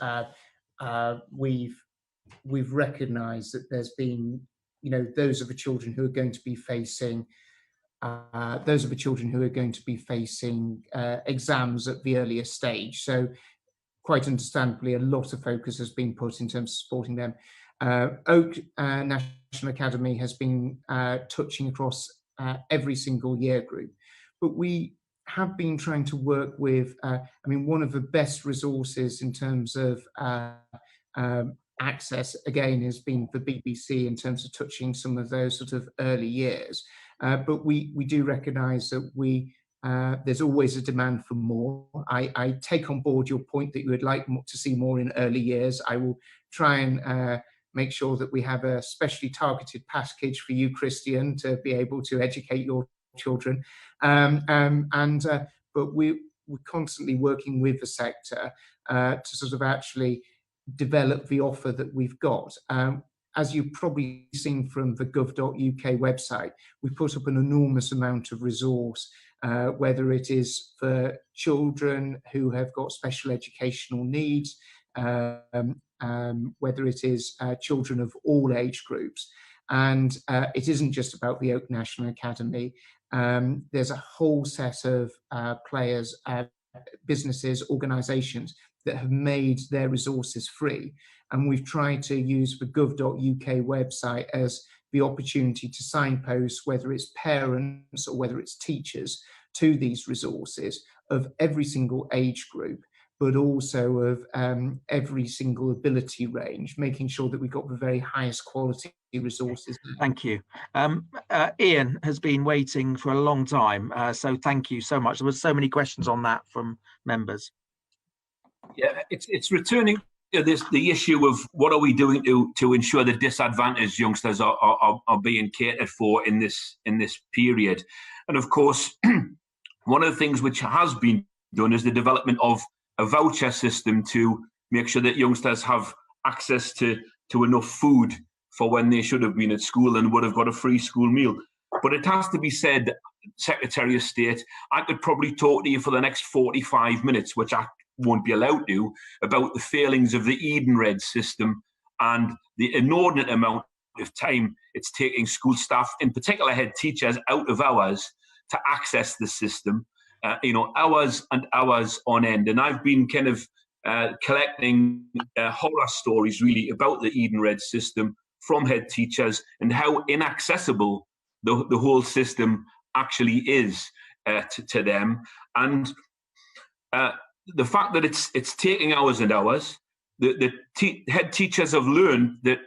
we've recognised that there's been, those are the children who are going to be facing exams at the earliest stage. So quite understandably, a lot of focus has been put in terms of supporting them. Oak National Academy has been touching across every single year group, but we have been trying to work with, one of the best resources in terms of access, again, has been the BBC in terms of touching some of those sort of early years. But we do recognise that there's always a demand for more. I take on board your point that you would like to see more in early years. I will try and make sure that we have a specially targeted package for you, Christian, to be able to educate your children. But we're constantly working with the sector to sort of actually develop the offer that we've got. As you've probably seen from the gov.uk website, we put up an enormous amount of resource, whether it is for children who have got special educational needs, whether it is children of all age groups. And it isn't just about the Oak National Academy. There's a whole set of players, businesses, organisations that have made their resources free. And we've tried to use the gov.uk website as the opportunity to signpost, whether it's parents or whether it's teachers, to these resources of every single age group, but also of every single ability range, making sure that we've got the very highest quality resources. Thank you. Ian has been waiting for a long time, so thank you so much. There were so many questions on that from members. Yeah, it's returning to the issue of what are we doing to ensure the disadvantaged youngsters are being catered for in this period. And of course, one of the things which has been done is the development of a voucher system to make sure that youngsters have access to enough food for when they should have been at school and would have got a free school meal. But it has to be said, Secretary of State, I could probably talk to you for the next 45 minutes, which I won't be allowed to, about the failings of the Edenred system and the inordinate amount of time it's taking school staff, in particular head teachers, out of hours to access the system, hours and hours on end. And I've been kind of collecting horror stories really about the Edenred system from head teachers and how inaccessible the whole system actually is to them. And the fact that it's taking hours and hours, the head teachers have learned that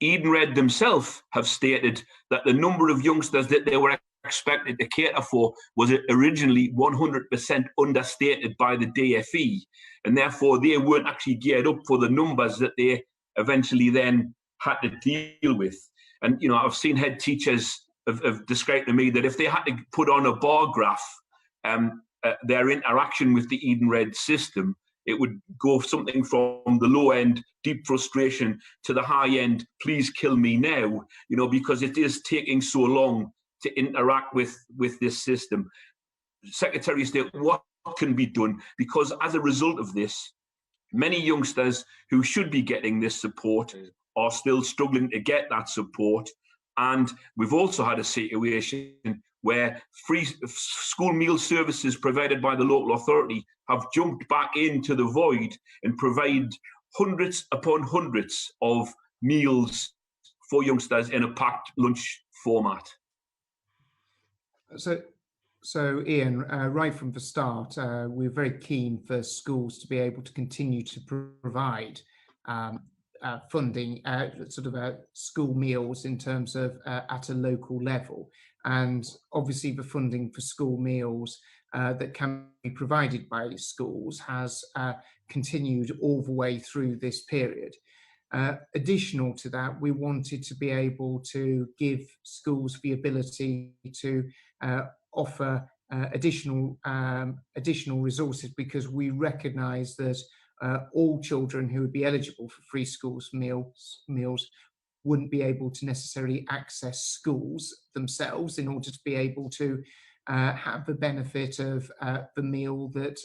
Edenred themselves have stated that the number of youngsters that they were expected to cater for was originally 100% understated by the DFE, and therefore they weren't actually geared up for the numbers that they eventually then had to deal with. And I've seen head teachers have described to me that if they had to put on a bar graph their interaction with the Edenred system, it would go something from the low end, deep frustration, to the high end, please kill me now, because it is taking so long to interact with this system. Secretary of State, what can be done? Because as a result of this, many youngsters who should be getting this support are still struggling to get that support. And we've also had a situation where free school meal services provided by the local authority have jumped back into the void and provide hundreds upon hundreds of meals for youngsters in a packed lunch format. So Ian, right from the start, we're very keen for schools to be able to continue to provide funding, school meals in terms of at a local level. And obviously the funding for school meals that can be provided by schools has continued all the way through this period. Additional to that, we wanted to be able to give schools the ability to offer additional resources, because we recognise that all children who would be eligible for free schools meals wouldn't be able to necessarily access schools themselves in order to be able to have the benefit of the meal that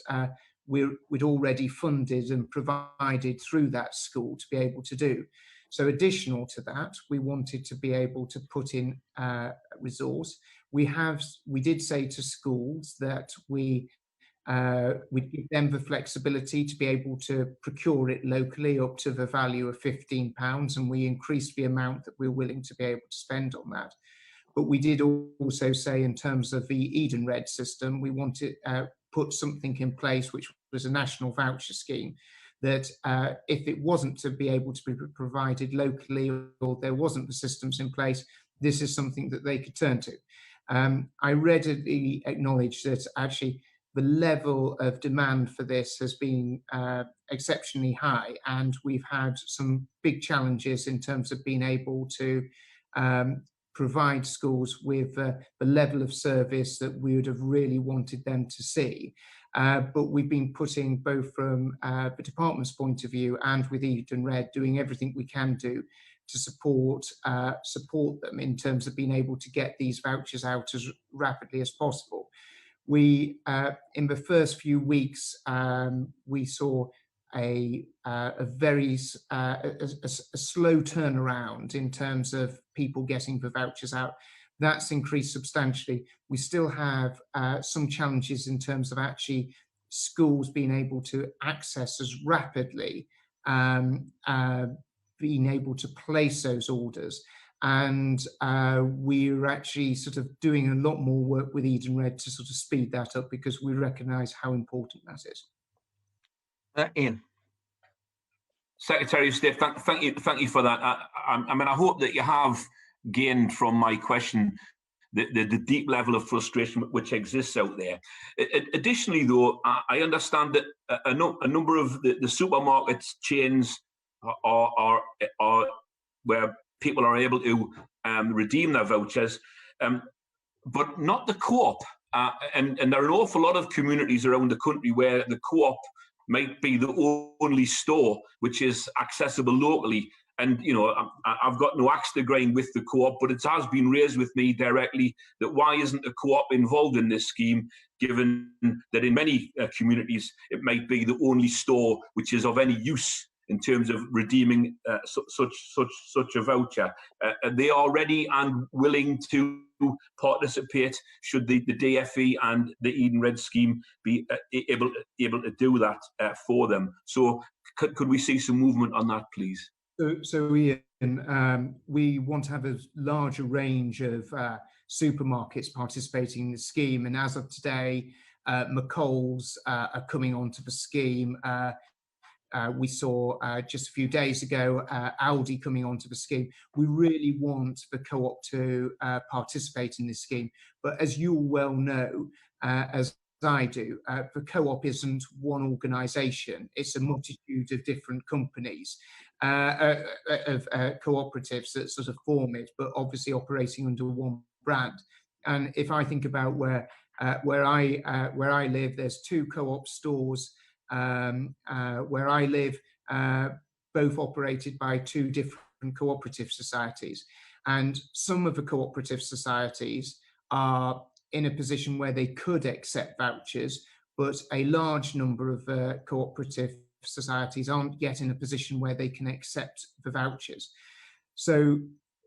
we'd already funded and provided through that school to be able to do. So additional to that, we wanted to be able to put in resource. We did say to schools that we'd give them the flexibility to be able to procure it locally up to the value of £15, and we increased the amount that we're willing to be able to spend on that. But we did also say, in terms of the Edenred system, we wanted to put something in place which was a national voucher scheme, that if it wasn't to be able to be provided locally, or there wasn't the systems in place, this is something that they could turn to. I readily acknowledge that actually the level of demand for this has been exceptionally high, and we've had some big challenges in terms of being able to provide schools with the level of service that we would have really wanted them to see. But we've been putting, both from the department's point of view and with Edenred, doing everything we can do to support them in terms of being able to get these vouchers out as rapidly as possible. We, in the first few weeks, we saw a very slow turnaround in terms of people getting the vouchers out. That's increased substantially. We still have some challenges in terms of actually schools being able to access as rapidly, being able to place those orders. And we're actually sort of doing a lot more work with Edenred to sort of speed that up, because we recognise how important that is. Ian. Secretary of State, thank you for that. I mean, I hope that you have gained from my question the deep level of frustration which exists out there. Additionally, though, I understand that a number of the supermarkets chains are where people are able to redeem their vouchers, but not the co-op. And there are an awful lot of communities around the country where the co-op might be the only store which is accessible locally. And, you know, I've got no axe to grind with the co-op, but it has been raised with me directly that why isn't the co-op involved in this scheme, given that in many communities it might be the only store which is of any use in terms of redeeming such a voucher. They are ready and willing to participate should the DFE and the Edenred scheme be able to do that for them. So could we see some movement on that, please? So Ian, we want to have a larger range of supermarkets participating in the scheme, and as of today, McColl's are coming onto the scheme. We saw just a few days ago Aldi coming onto the scheme. We really want the co-op to participate in this scheme, but as you well know, as I do, the co-op isn't one organisation. It's a multitude of different companies, of cooperatives that sort of form it, but obviously operating under one brand. And if I think about where I live, there's 2 co-op stores where I live, both operated by 2 different cooperative societies. And some of the cooperative societies are in a position where they could accept vouchers, but a large number of cooperative societies aren't yet in a position where they can accept the vouchers. So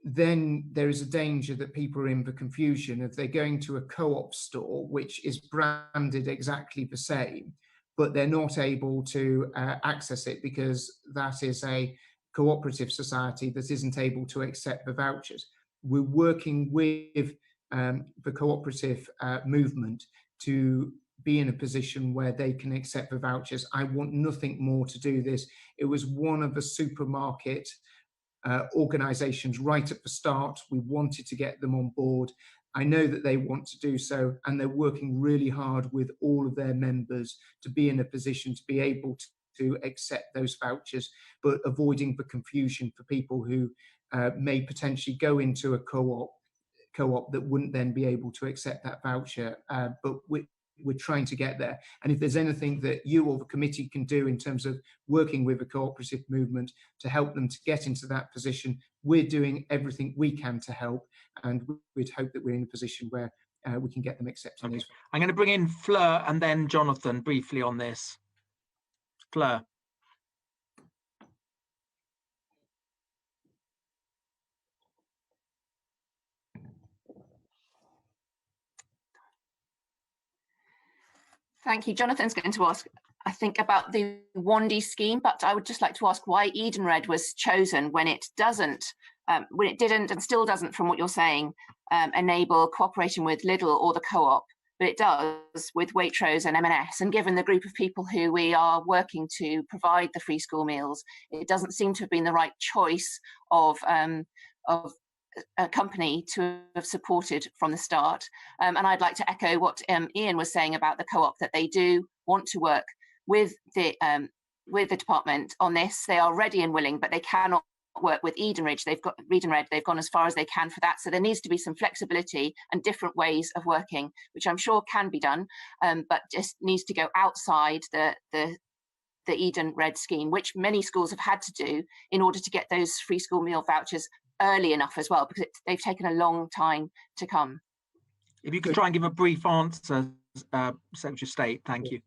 then there is a danger that people are in the confusion of they're going to a co-op store, which is branded exactly the same, but they're not able to access it because that is a cooperative society that isn't able to accept the vouchers. We're working with the cooperative movement to be in a position where they can accept the vouchers. I want nothing more to do this. It was one of the supermarket organisations right at the start. We wanted to get them on board. I know that they want to do so, and they're working really hard with all of their members to be in a position to be able to accept those vouchers, but avoiding the confusion for people who may potentially go into a co-op that wouldn't then be able to accept that voucher. But we're trying to get there. And if there's anything that you or the committee can do in terms of working with the cooperative movement to help them to get into that position, we're doing everything we can to help, and we'd hope that we're in a position where we can get them accepting these. I'm going to bring in Fleur and then Jonathan briefly on this. Fleur. Thank you. Jonathan's going to ask, I think, about the Wandy scheme, but I would just like to ask why Edenred was chosen when it didn't and still doesn't, from what you're saying, enable cooperation with Lidl or the Co-op, but it does with Waitrose and M&S. And given the group of people who we are working to provide the free school meals, it doesn't seem to have been the right choice of a company to have supported from the start. And I'd like to echo what Ian was saying about the Co-op, that they do want to work with the department on this. They are ready and willing, but they cannot work with Edenred. They've gone as far as they can for that. So there needs to be some flexibility and different ways of working, which I'm sure can be done, but just needs to go outside the Edenred scheme, which many schools have had to do in order to get those free school meal vouchers early enough as well, because they've taken a long time to come. If you could try and give a brief answer, Secretary of State, thank you.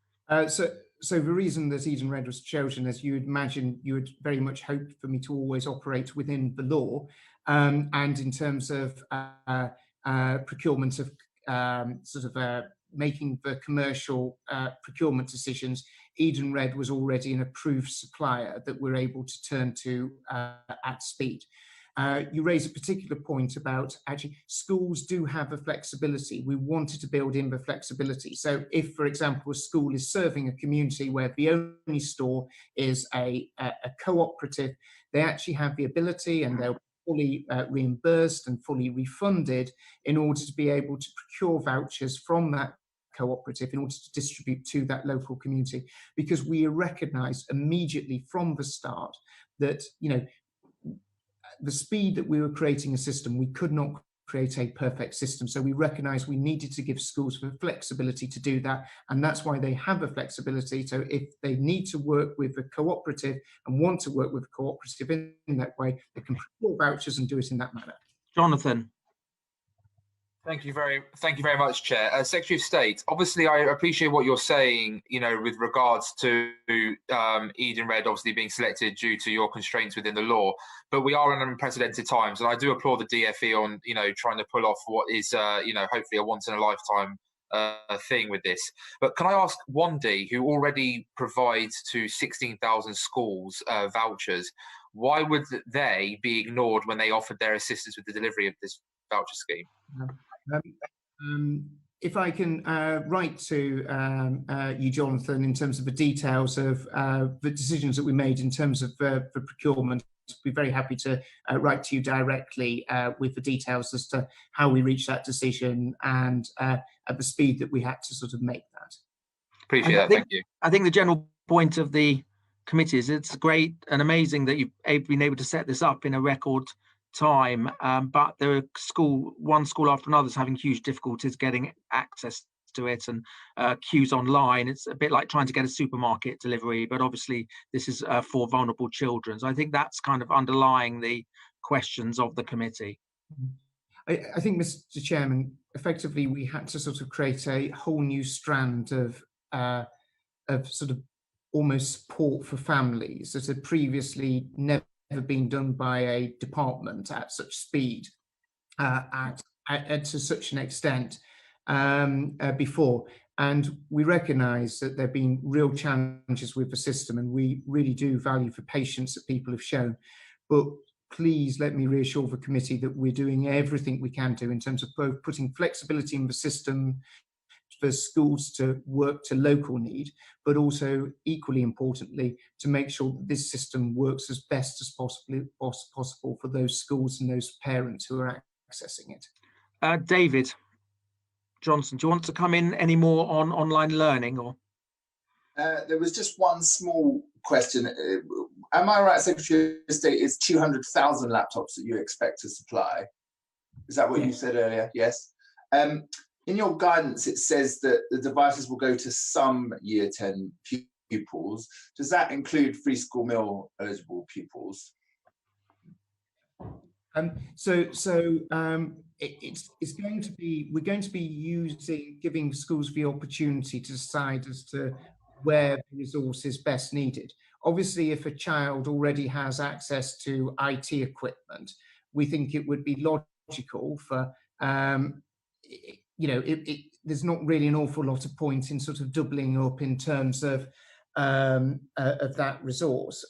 So the reason that Edenred was chosen, as you would imagine, you would very much hope for me to always operate within the law, and in terms of procurement of making the commercial procurement decisions, Edenred was already an approved supplier that we're able to turn to at speed. You raise a particular point about actually schools do have a flexibility. We wanted to build in the flexibility. So if, for example, a school is serving a community where the only store is a cooperative, they actually have the ability, and they'll fully reimbursed and fully refunded in order to be able to procure vouchers from that cooperative in order to distribute to that local community, because we recognise immediately from the start that, you know, the speed that we were creating a system, we could not create a perfect system. So we recognised we needed to give schools the flexibility to do that. And that's why they have a flexibility. So if they need to work with a cooperative and want to work with a cooperative in that way, they can procure vouchers and do it in that manner. Jonathan. Thank you very much, Chair. Secretary of State, obviously I appreciate what you're saying, you know, with regards to Edenred obviously being selected due to your constraints within the law, but we are in unprecedented times, and I do applaud the DFE on, you know, trying to pull off what is, you know, hopefully a once in a lifetime thing with this. But can I ask Wandy, who already provides to 16,000 schools vouchers, why would they be ignored when they offered their assistance with the delivery of this voucher scheme? If I can write to you, Jonathan, in terms of the details of the decisions that we made in terms of the procurement, I'd be very happy to write to you directly with the details as to how we reached that decision and at the speed that we had to sort of make that. Appreciate that, thank you. I think the general point of the committee is it's great and amazing that you've been able to set this up in a record time, but there are one school after another is having huge difficulties getting access to it, and queues online. It's a bit like trying to get a supermarket delivery, but obviously this is for vulnerable children. So I think that's kind of underlying the questions of the committee. I think, Mr. Chairman, effectively we had to sort of create a whole new strand of sort of almost support for families that had previously never been done by a department at such speed, to such an extent before. And we recognise that there have been real challenges with the system, and we really do value the patience that people have shown. But please let me reassure the committee that we're doing everything we can do in terms of both putting flexibility in the system for schools to work to local need, but also equally importantly to make sure that this system works as best as possible for those schools and those parents who are accessing it. David Johnson, do you want to come in any more on online learning? Or there was just one small question. Am I right, Secretary of State, it's 200,000 laptops that you expect to supply? Is that what you said earlier? Yes. in your guidance, it says that the devices will go to some Year 10 pupils. Does that include free school meal eligible pupils? It's going to be, we're going to be giving schools the opportunity to decide as to where the resource is best needed. Obviously, if a child already has access to IT equipment, we think it would be logical for, there's not really an awful lot of point in sort of doubling up in terms of that resource.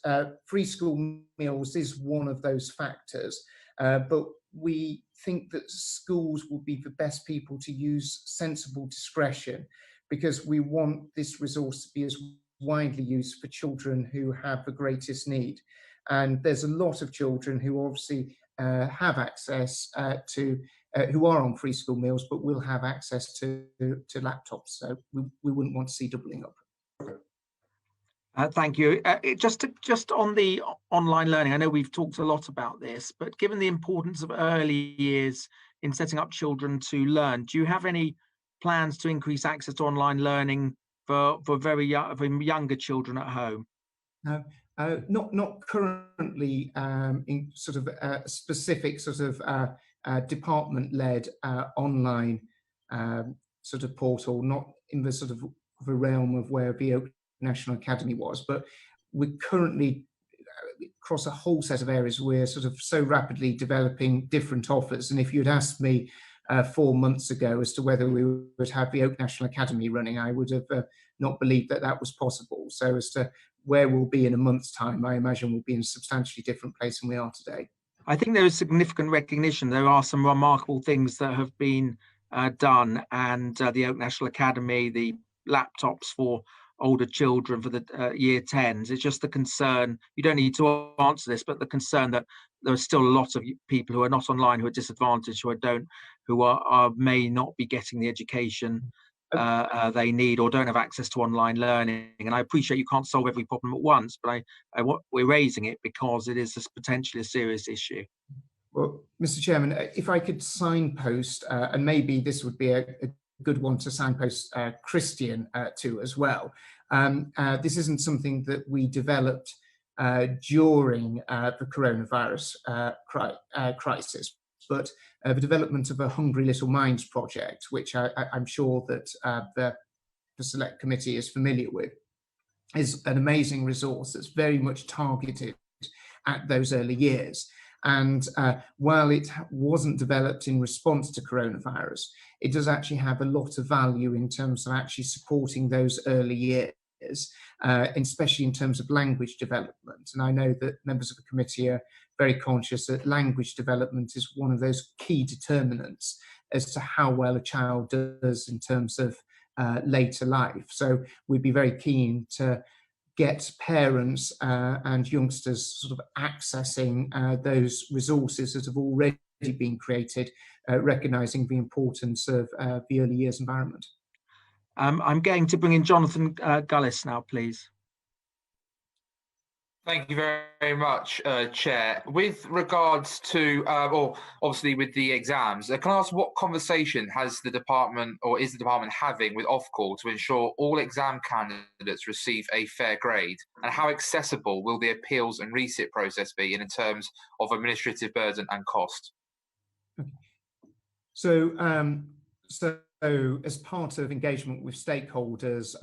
Free school meals is one of those factors, but we think that schools will be the best people to use sensible discretion, because we want this resource to be as widely used for children who have the greatest need. And there's a lot of children who obviously have access who are on free school meals, but will have access to laptops. So we wouldn't want to see doubling up. Thank you. Just on the online learning, I know we've talked a lot about this, but given the importance of early years in setting up children to learn, do you have any plans to increase access to online learning for younger children at home? No, not currently in sort of specific sort of department-led online sort of portal, not in the sort of the realm of where the Oak National Academy was, but we're currently across a whole set of areas. We're sort of so rapidly developing different offers, and if you'd asked me 4 months ago as to whether we would have the Oak National Academy running, I would have not believed that that was possible. So as to where we'll be in a month's time, I imagine we'll be in a substantially different place than we are today. I think there is significant recognition. There are some remarkable things that have been done, and the Oak National Academy, the laptops for older children for the Year 10s. It's just the concern, you don't need to answer this, but the concern that there are still a lot of people who are not online, who are disadvantaged, who are may not be getting the education they need, or don't have access to online learning. And I appreciate you can't solve every problem at once, but we're raising it because it is potentially a serious issue. Well, Mr. Chairman, if I could signpost, and maybe this would be a good one to signpost Christian to as well. This isn't something that we developed during the coronavirus crisis, but the development of a Hungry Little Minds project, which I'm sure that the Select Committee is familiar with, is an amazing resource that's very much targeted at those early years. And while it wasn't developed in response to coronavirus, it does actually have a lot of value in terms of actually supporting those early years, especially in terms of language development. And I know that members of the committee are very conscious that language development is one of those key determinants as to how well a child does in terms of later life. So we'd be very keen to get parents and youngsters sort of accessing those resources that have already been created, recognising the importance of the early years environment. I'm going to bring in Jonathan Gullis now, please. Thank you very much, Chair. With regards to, obviously with the exams, can I ask what conversation has the department, or is the department having with Ofqual to ensure all exam candidates receive a fair grade? And how accessible will the appeals and resit process be in terms of administrative burden and cost? So as part of engagement with stakeholders,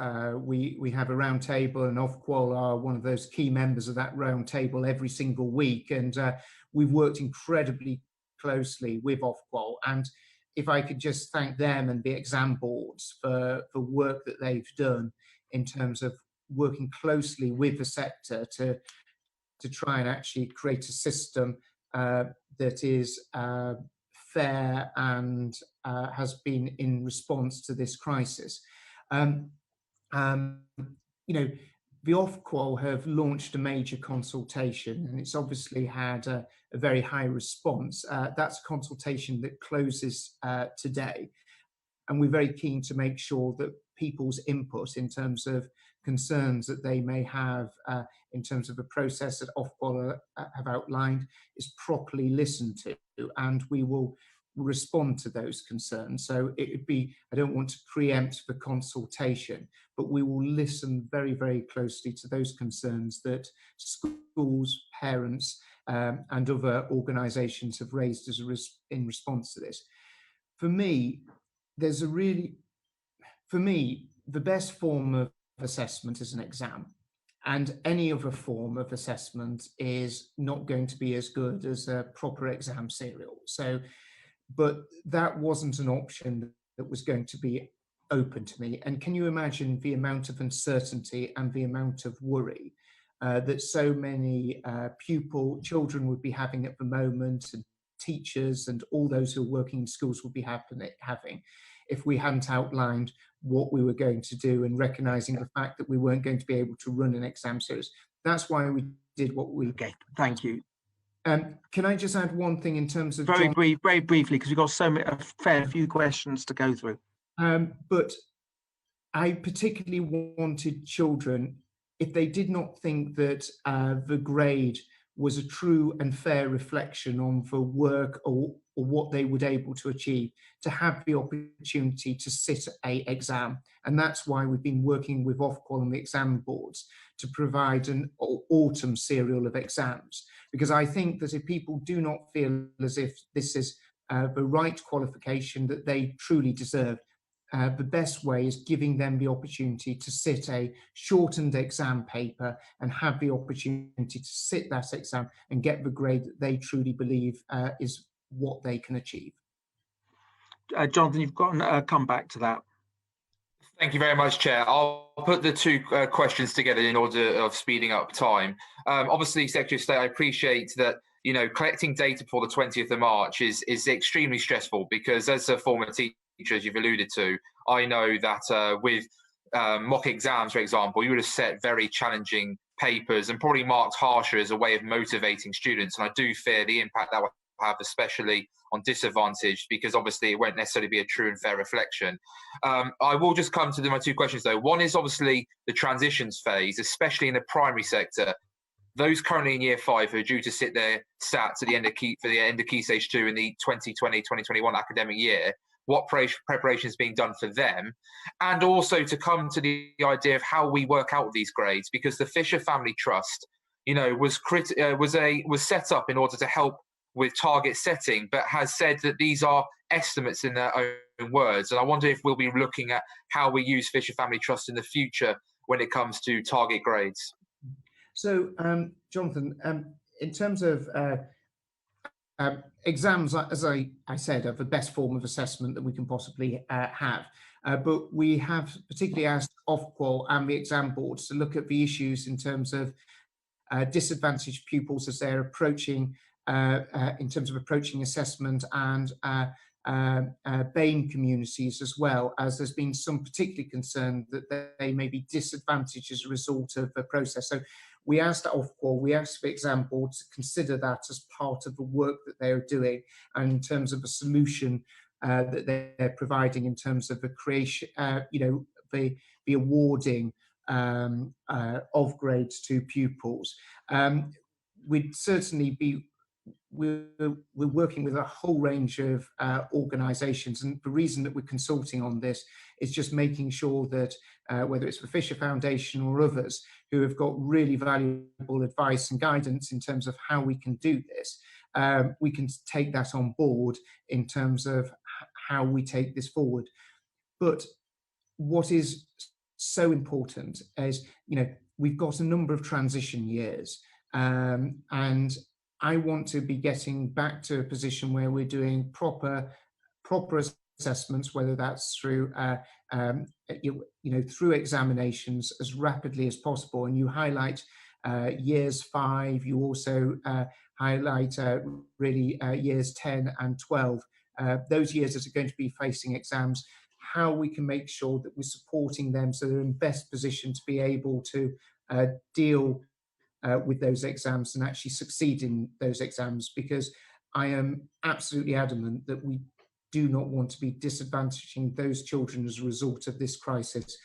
we have a round table, and Ofqual are one of those key members of that round table every single week. And we've worked incredibly closely with Ofqual. And if I could just thank them and the exam boards for the work that they've done in terms of working closely with the sector to try and actually create a system that is fair and has been in response to this crisis. You know, the Ofqual have launched a major consultation, and it's obviously had a very high response. That's a consultation that closes today, and we're very keen to make sure that people's input in terms of concerns that they may have in terms of the process that Ofqual have outlined is properly listened to, and we will respond to those concerns. So it would be, I don't want to preempt the consultation, but we will listen very, very closely to those concerns that schools, parents, and other organisations have raised in response to this. For me, the best form of assessment is an exam. And any other form of assessment is not going to be as good as a proper exam serial. So, but that wasn't an option that was going to be open to me. And can you imagine the amount of uncertainty and the amount of worry that so many children would be having at the moment, and teachers and all those who are working in schools would be having if we hadn't outlined what we were going to do and recognizing the fact that we weren't going to be able to run an exam series. That's why we did what we... Okay, thank you. Can I just add one thing in terms of... Very briefly, because we've got a fair few questions to go through. But I particularly wanted children, if they did not think that the grade was a true and fair reflection on the work or what they would able to achieve, to have the opportunity to sit an exam. And that's why we've been working with Ofqual and the exam boards to provide an autumn serial of exams. Because I think that if people do not feel as if this is the right qualification that they truly deserve, the best way is giving them the opportunity to sit a shortened exam paper and have the opportunity to sit that exam and get the grade that they truly believe is what they can achieve. Jonathan, you've got to come back to that. Thank you very much, Chair. I'll put the two questions together in order of speeding up time. Obviously, Secretary of State, I appreciate that, you know, collecting data for the 20th of March is extremely stressful, because as a former teacher, as you've alluded to, I know that with mock exams, for example, you would have set very challenging papers and probably marked harsher as a way of motivating students. And I do fear the impact that will have, especially on disadvantaged, because obviously it won't necessarily be a true and fair reflection. I will just come to my two questions though. One is obviously the transitions phase, especially in the primary sector. Those currently in year 5 who are due to sit their SATs at the end of Key Stage 2 in the 2020-2021 academic year, what preparation is being done for them, and also to come to the idea of how we work out these grades, because the Fisher Family Trust, you know, was set up in order to help with target setting, but has said that these are estimates in their own words. And I wonder if we'll be looking at how we use Fisher Family Trust in the future when it comes to target grades. So, Jonathan, in terms of exams, as I said, are the best form of assessment that we can possibly have. But we have particularly asked Ofqual and the exam boards to look at the issues in terms of disadvantaged pupils as they're approaching, in terms of approaching assessment, and BAME communities as well, as there's been some particular concern that they may be disadvantaged as a result of the process. So we asked Ofqual, we asked the exam board to consider that as part of the work that they're doing, and in terms of a solution that they're providing in terms of the creation, you know, the awarding of grades to pupils. We'd certainly be, we're working with a whole range of organisations, and the reason that we're consulting on this is just making sure that whether it's the Fisher Foundation or others who have got really valuable advice and guidance in terms of how we can do this, we can take that on board in terms of how we take this forward. But what is so important is, you know, we've got a number of transition years, and I want to be getting back to a position where we're doing proper assessments, whether that's through you know, through examinations as rapidly as possible. And you highlight years 5. You also highlight really years 10 and 12. Those years that are going to be facing exams, how we can make sure that we're supporting them so they're in best position to be able to deal with those exams and actually succeed in those exams, because I am absolutely adamant that we do not want to be disadvantaging those children as a result of this crisis.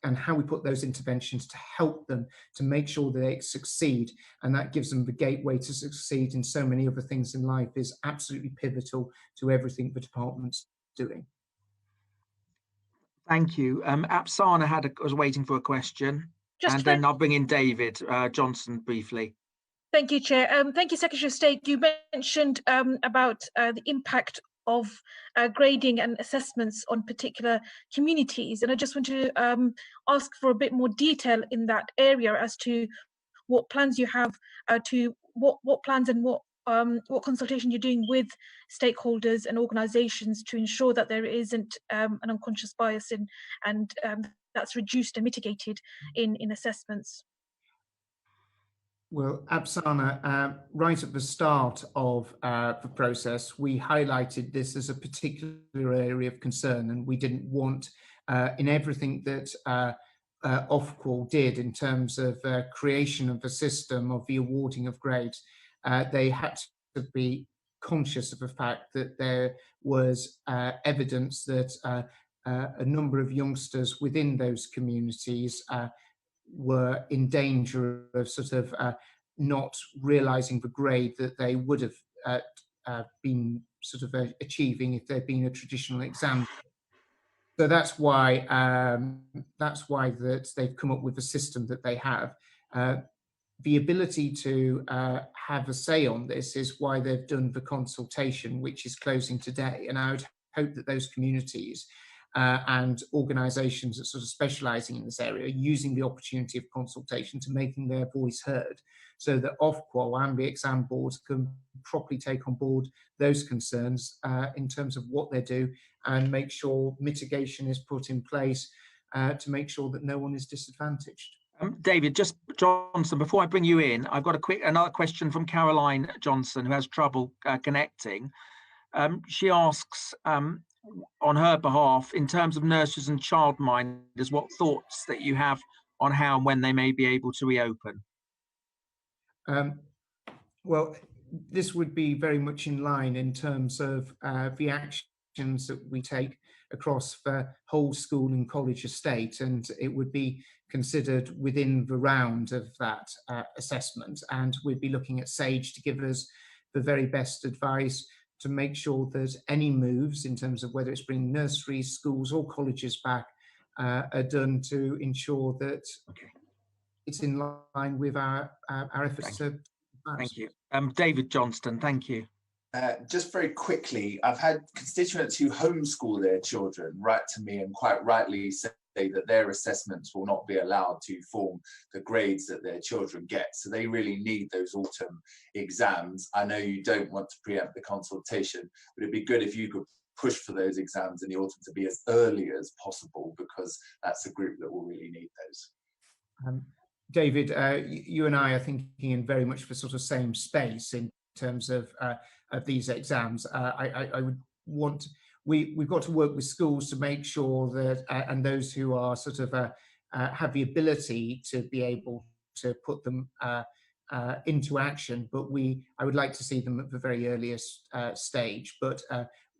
and how we put those interventions to help them to make sure that they succeed, and that gives them the gateway to succeed in so many other things in life, is absolutely pivotal to everything the department's doing. Thank you. Apsana was waiting for a question, and then I'll bring in David Johnson briefly. Thank you, Chair. Thank you, Secretary of State. You mentioned about the impact of grading and assessments on particular communities, and I just want to ask for a bit more detail in that area as to what plans you have, what plans and what consultation you're doing with stakeholders and organisations to ensure that there isn't an unconscious bias and that's reduced and mitigated in assessments. Well, Apsana, right at the start of the process, we highlighted this as a particular area of concern, and we didn't want, in everything that Ofqual did in terms of creation of a system of the awarding of grades, they had to be conscious of the fact that there was evidence that a number of youngsters within those communities were in danger of sort of not realising the grade that they would have been sort of achieving if there'd been a traditional exam. So that's why that they've come up with the system that they have. The ability to have a say on this is why they've done the consultation, which is closing today. And I would hope that those communities and organisations that sort of specialising in this area are using the opportunity of consultation to making their voice heard, so that Ofqual and the exam boards can properly take on board those concerns in terms of what they do, and make sure mitigation is put in place to make sure that no one is disadvantaged. David, just Johnson, before I bring you in, I've got another question from Caroline Johnson, who has trouble connecting. She asks, on her behalf, in terms of nurseries and childminders, what thoughts that you have on how and when they may be able to reopen? Well, this would be very much in line in terms of the actions that we take across the whole school and college estate, and it would be considered within the round of that assessment, and we'd be looking at SAGE to give us the very best advice to make sure that any moves in terms of whether it's bringing nurseries, schools or colleges back are done to ensure that it's in line with our efforts to... Thank you. David Johnston, thank you. Just very quickly, I've had constituents who homeschool their children write to me and quite rightly say that their assessments will not be allowed to form the grades that their children get. So they really need those autumn exams. I know you don't want to preempt the consultation, but it'd be good if you could push for those exams in the autumn to be as early as possible, because that's a group that will really need those. David, you and I are thinking in very much the sort of same space in terms of these exams. I would want, we've got to work with schools to make sure that, and those who are sort of have the ability to be able to put them into action, but I would like to see them at the very earliest stage. But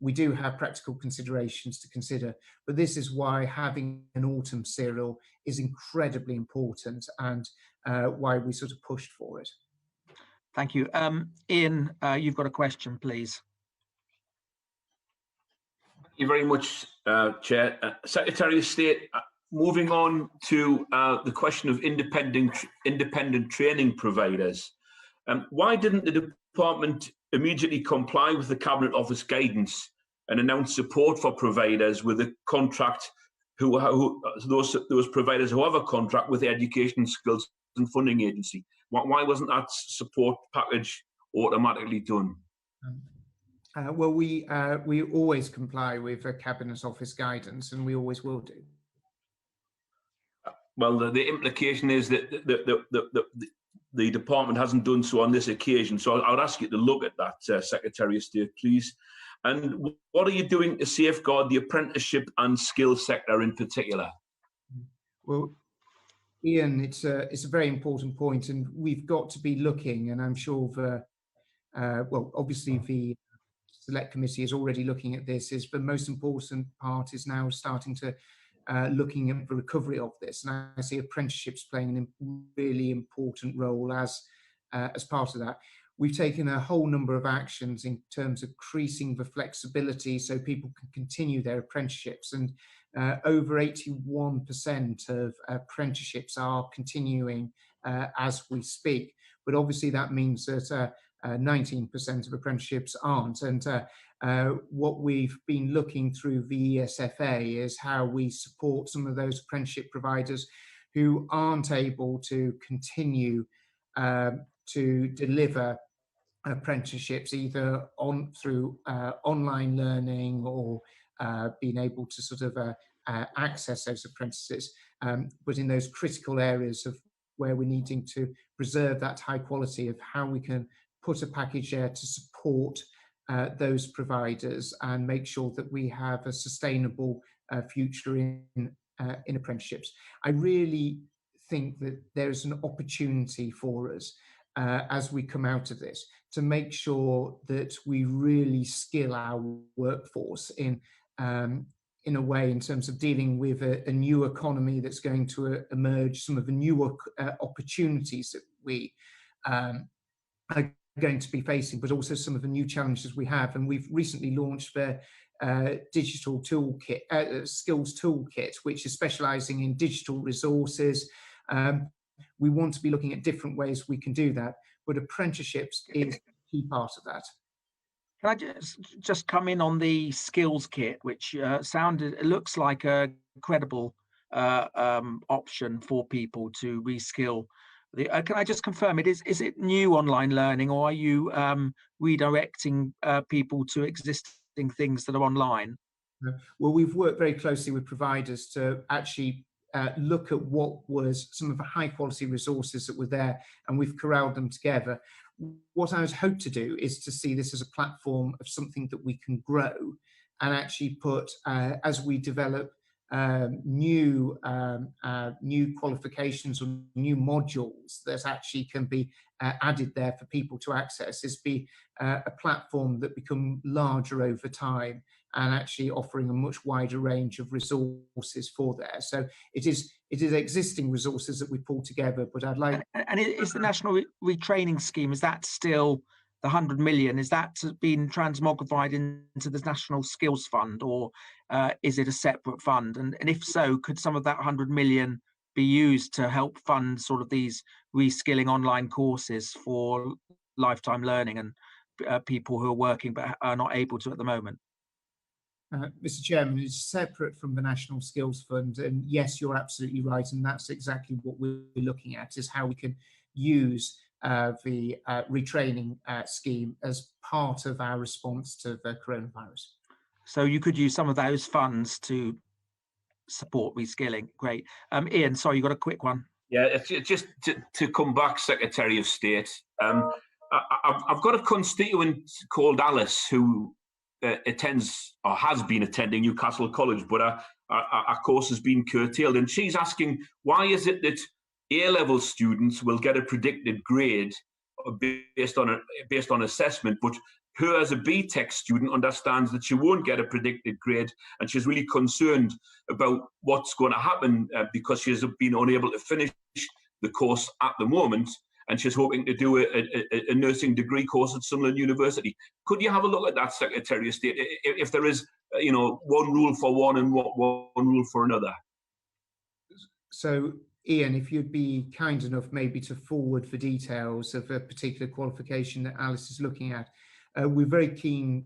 we do have practical considerations to consider, but this is why having an autumn serial is incredibly important, and why we sort of pushed for it. Thank you. Ian, you've got a question, please. Thank you very much, Chair. Secretary of State, moving on to the question of independent training providers. Why didn't the department immediately comply with the Cabinet Office guidance and announce support for providers with a contract, those providers who have a contract with the Education, Skills and Funding Agency? Why wasn't that support package automatically done? Well, we always comply with the Cabinet Office guidance, and we always will do. Well, the implication is that the department hasn't done so on this occasion. So I would ask you to look at that, Secretary of State, please. And what are you doing to safeguard the apprenticeship and skills sector in particular? Well, Ian, it's a very important point, and we've got to be looking, and I'm sure well, obviously the Select Committee is already looking at this, is the most important part is now starting to looking at the recovery of this. And I see apprenticeships playing a really important role as part of that. We've taken a whole number of actions in terms of increasing the flexibility so people can continue their apprenticeships, and over 81% of apprenticeships are continuing as we speak. But obviously that means that 19% of apprenticeships aren't. And what we've been looking through the ESFA is how we support some of those apprenticeship providers who aren't able to continue to deliver apprenticeships either through online learning or being able to sort of access those apprentices, but in those critical areas of where we're needing to preserve that high quality, of how we can put a package there to support those providers and make sure that we have a sustainable future in apprenticeships. I really think that there's an opportunity for us as we come out of this to make sure that we really skill our workforce in a way, in terms of dealing with a new economy that's going to emerge, some of the newer opportunities that we are going to be facing, but also some of the new challenges we have. And we've recently launched the digital toolkit, skills toolkit, which is specialising in digital resources. We want to be looking at different ways we can do that, but apprenticeships is a key part of that. Can I just come in on the skills kit, which it looks like a credible option for people to reskill. Can I just confirm, is it new online learning, or are you redirecting people to existing things that are online? Well, we've worked very closely with providers to actually look at what was some of the high quality resources that were there, and we've corralled them together. What I would hope to do is to see this as a platform of something that we can grow and actually put, as we develop new qualifications or new modules that actually can be added there for people to access, is be a platform that become larger over time and actually offering a much wider range of resources for there. So it is existing resources that we pull together, but I'd like... And is the National Retraining Scheme, is that still the 100 million, is that been transmogrified into the National Skills Fund, or is it a separate fund? And if so, could some of that 100 million be used to help fund sort of these reskilling online courses for lifetime learning and people who are working but are not able to at the moment? Mr. Chairman, it's separate from the National Skills Fund, and yes, you're absolutely right, and that's exactly what we're looking at, is how we can use the retraining scheme as part of our response to the coronavirus. So you could use some of those funds to support reskilling. Great. Ian, sorry, you got a quick one? Yeah, it's just to come back, Secretary of State. I've got a constituent called Alice who attends or has been attending Newcastle College, but our course has been curtailed, and she's asking, why is it that A-level students will get a predicted grade based on assessment, but her as a BTEC student understands that she won't get a predicted grade, and she's really concerned about what's going to happen because she's been unable to finish the course at the moment, and she's hoping to do a nursing degree course at Sunderland University. Could you have a look at that, Secretary of State, if there is, one rule for one and one rule for another? So, Ian, if you'd be kind enough maybe to forward the details of a particular qualification that Alice is looking at. We're very keen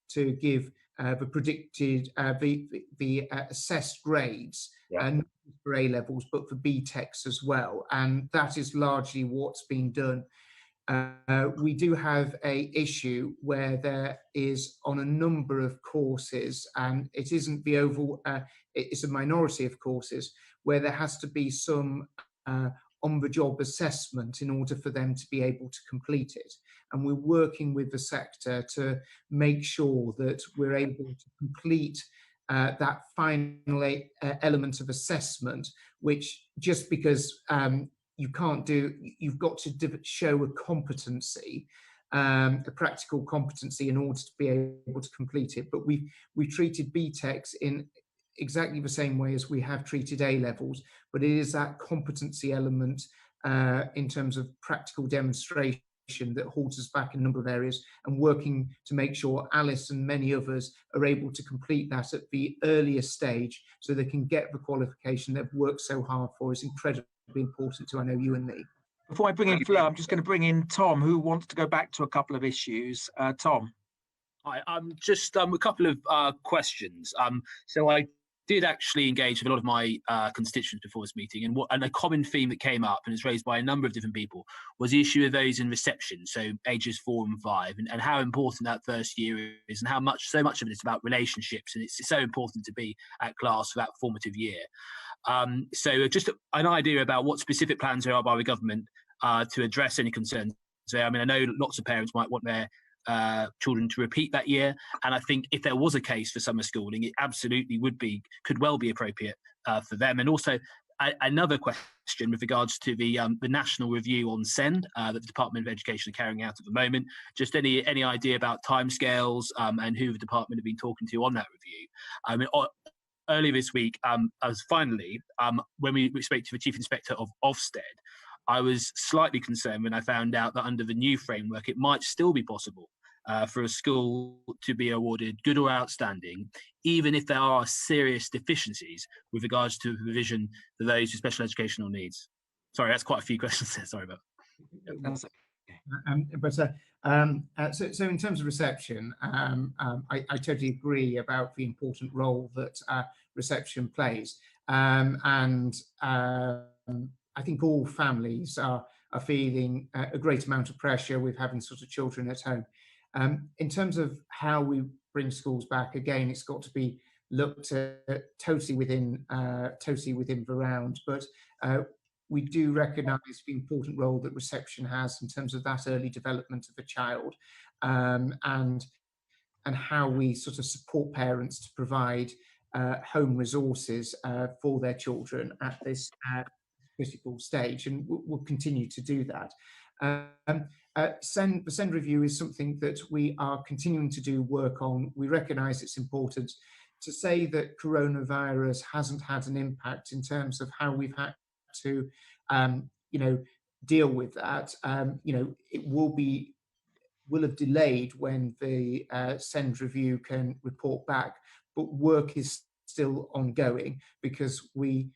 to give the predicted, the assessed grades, not for A levels, but for BTECs as well. And that is largely what's been done. We do have a issue where there is, on a number of courses, and it isn't the overall, it's a minority of courses, where there has to be some on-the-job assessment in order for them to be able to complete it. And we're working with the sector to make sure that we're able to complete that final element of assessment, which just because you can't do, you've got to show a competency, a practical competency in order to be able to complete it. But we've treated BTECs exactly the same way as we have treated A levels, but it is that competency element in terms of practical demonstration that holds us back in a number of areas, and working to make sure Alice and many others are able to complete that at the earliest stage so they can get the qualification they've worked so hard for is incredibly important to, I know, you and me. Before I bring in Fleur, I'm just going to bring in Tom, who wants to go back to a couple of issues. Tom. Hi, just a couple of questions. So I did actually engage with a lot of my constituents before this meeting, and a common theme that came up and is raised by a number of different people was the issue of those in reception, so ages 4 and 5, and how important that first year is, and how so much of it is about relationships, and it's so important to be at class for that formative year. So just an idea about what specific plans there are by the government to address any concerns there. I mean, I know lots of parents might want their children to repeat that year, and I think if there was a case for summer schooling, it absolutely could well be appropriate for them. And also another question with regards to the national review on SEND that the Department of Education are carrying out at the moment. Just any idea about timescales and who the department have been talking to on that review? I mean, earlier this week, when we spoke to the Chief Inspector of Ofsted, I was slightly concerned when I found out that under the new framework, it might still be possible for a school to be awarded good or outstanding, even if there are serious deficiencies with regards to provision for those with special educational needs. Sorry, that's quite a few questions there. Sorry about that. So in terms of reception, I totally agree about the important role that reception plays, and I think all families are feeling a great amount of pressure with having sort of children at home. In terms of how we bring schools back, again, it's got to be looked at totally within the round, but we do recognise the important role that reception has in terms of that early development of a child, and how we sort of support parents to provide home resources for their children at this critical stage, and we'll continue to do that. The SEND review is something that we are continuing to do work on. We recognise its importance. To say that coronavirus hasn't had an impact in terms of how we've had to, deal with that, it will have delayed when the SEND review can report back, but work is still ongoing because we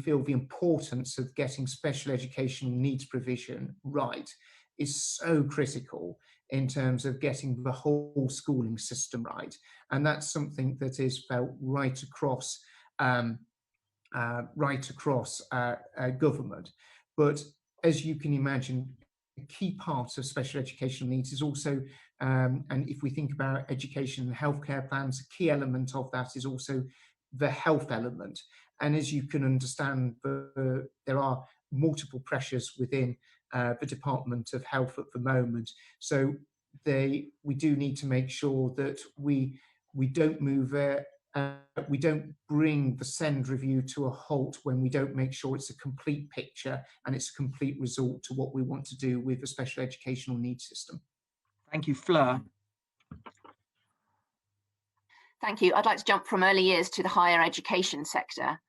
feel the importance of getting special educational needs provision right is so critical in terms of getting the whole schooling system right, and that's something that is felt right across government. But as you can imagine, a key part of special educational needs is also, and if we think about education and healthcare plans, a key element of that is also the health element. And as you can understand, there are multiple pressures within the Department of Health at the moment. So we do need to make sure that we don't move we don't bring the SEND review to a halt when we don't make sure it's a complete picture and it's a complete result to what we want to do with the special educational needs system. Thank you, Fleur. Thank you. I'd like to jump from early years to the higher education sector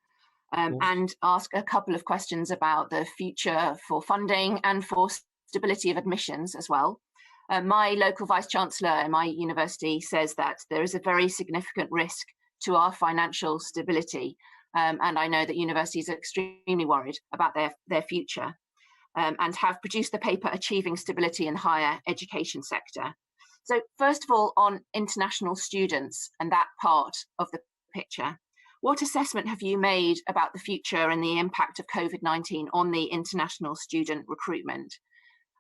and ask a couple of questions about the future for funding and for stability of admissions as well. My local Vice-Chancellor at my university says that there is a very significant risk to our financial stability. And I know that universities are extremely worried about their future and have produced the paper Achieving Stability in the Higher Education Sector. So first of all, on international students and that part of the picture, what assessment have you made about the future and the impact of COVID-19 on the international student recruitment?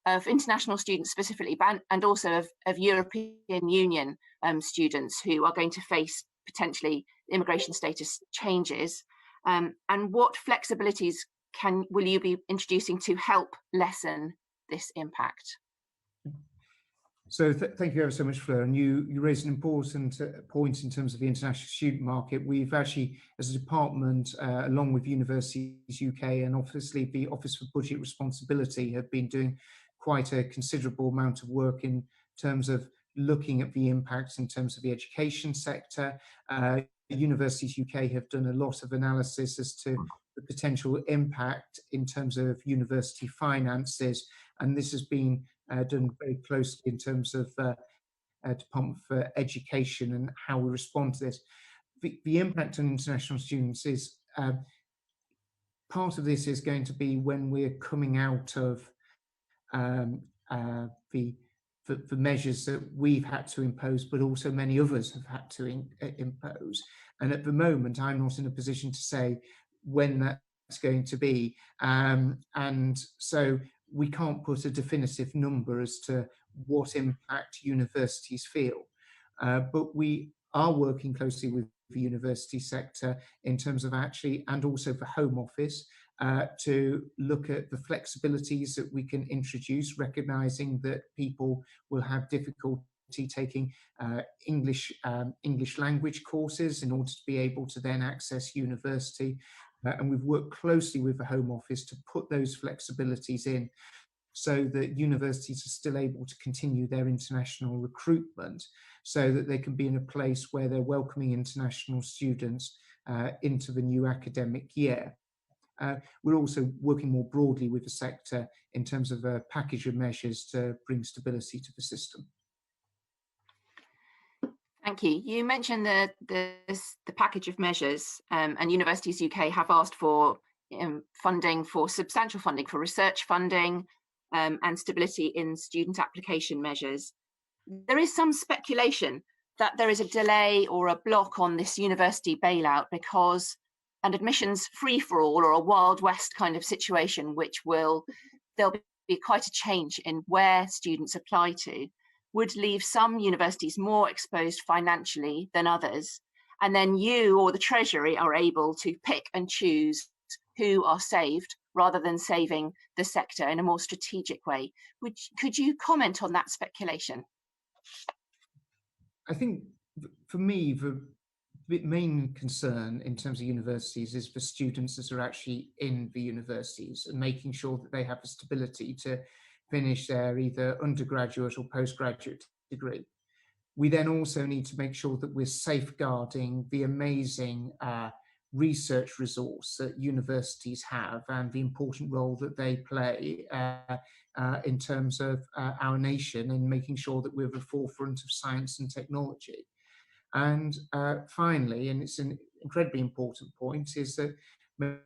Of international students specifically, and also of European Union students who are going to face potentially immigration status changes, and what flexibilities will you be introducing to help lessen this impact? So thank you ever so much, Fleur. And you raised an important point in terms of the international student market. We've actually, as a department, along with Universities UK and obviously the Office for Budget Responsibility, have been doing quite a considerable amount of work in terms of looking at the impacts in terms of the education sector. Universities UK have done a lot of analysis as to the potential impact in terms of university finances, and this has been done very closely in terms of Department for Education and how we respond to this. The impact on international students is part of this is going to be when we're coming out of the measures that we've had to impose, but also many others have had to impose. And at the moment, I'm not in a position to say when that's going to be. And so we can't put a definitive number as to what impact universities feel. But we are working closely with the university sector in terms of actually, and also the Home Office, to look at the flexibilities that we can introduce, recognising that people will have difficulty taking English language courses in order to be able to then access university. And we've worked closely with the Home Office to put those flexibilities in so that universities are still able to continue their international recruitment, so that they can be in a place where they're welcoming international students into the new academic year. We're also working more broadly with the sector in terms of a package of measures to bring stability to the system. Thank you. You mentioned the package of measures, and Universities UK have asked for funding, for substantial funding for research funding and stability in student application measures. There is some speculation that there is a delay or a block on this university bailout because an admissions free-for-all or a Wild West kind of situation, there'll be quite a change in where students apply to, would leave some universities more exposed financially than others. And then you or the Treasury are able to pick and choose who are saved rather than saving the sector in a more strategic way. Could you comment on that speculation? I think for me, the main concern in terms of universities is for students that are actually in the universities and making sure that they have the stability to finish their either undergraduate or postgraduate degree. We then also need to make sure that we're safeguarding the amazing research resource that universities have and the important role that they play in terms of our nation in making sure that we're at the forefront of science and technology. And finally, and it's an incredibly important point, is that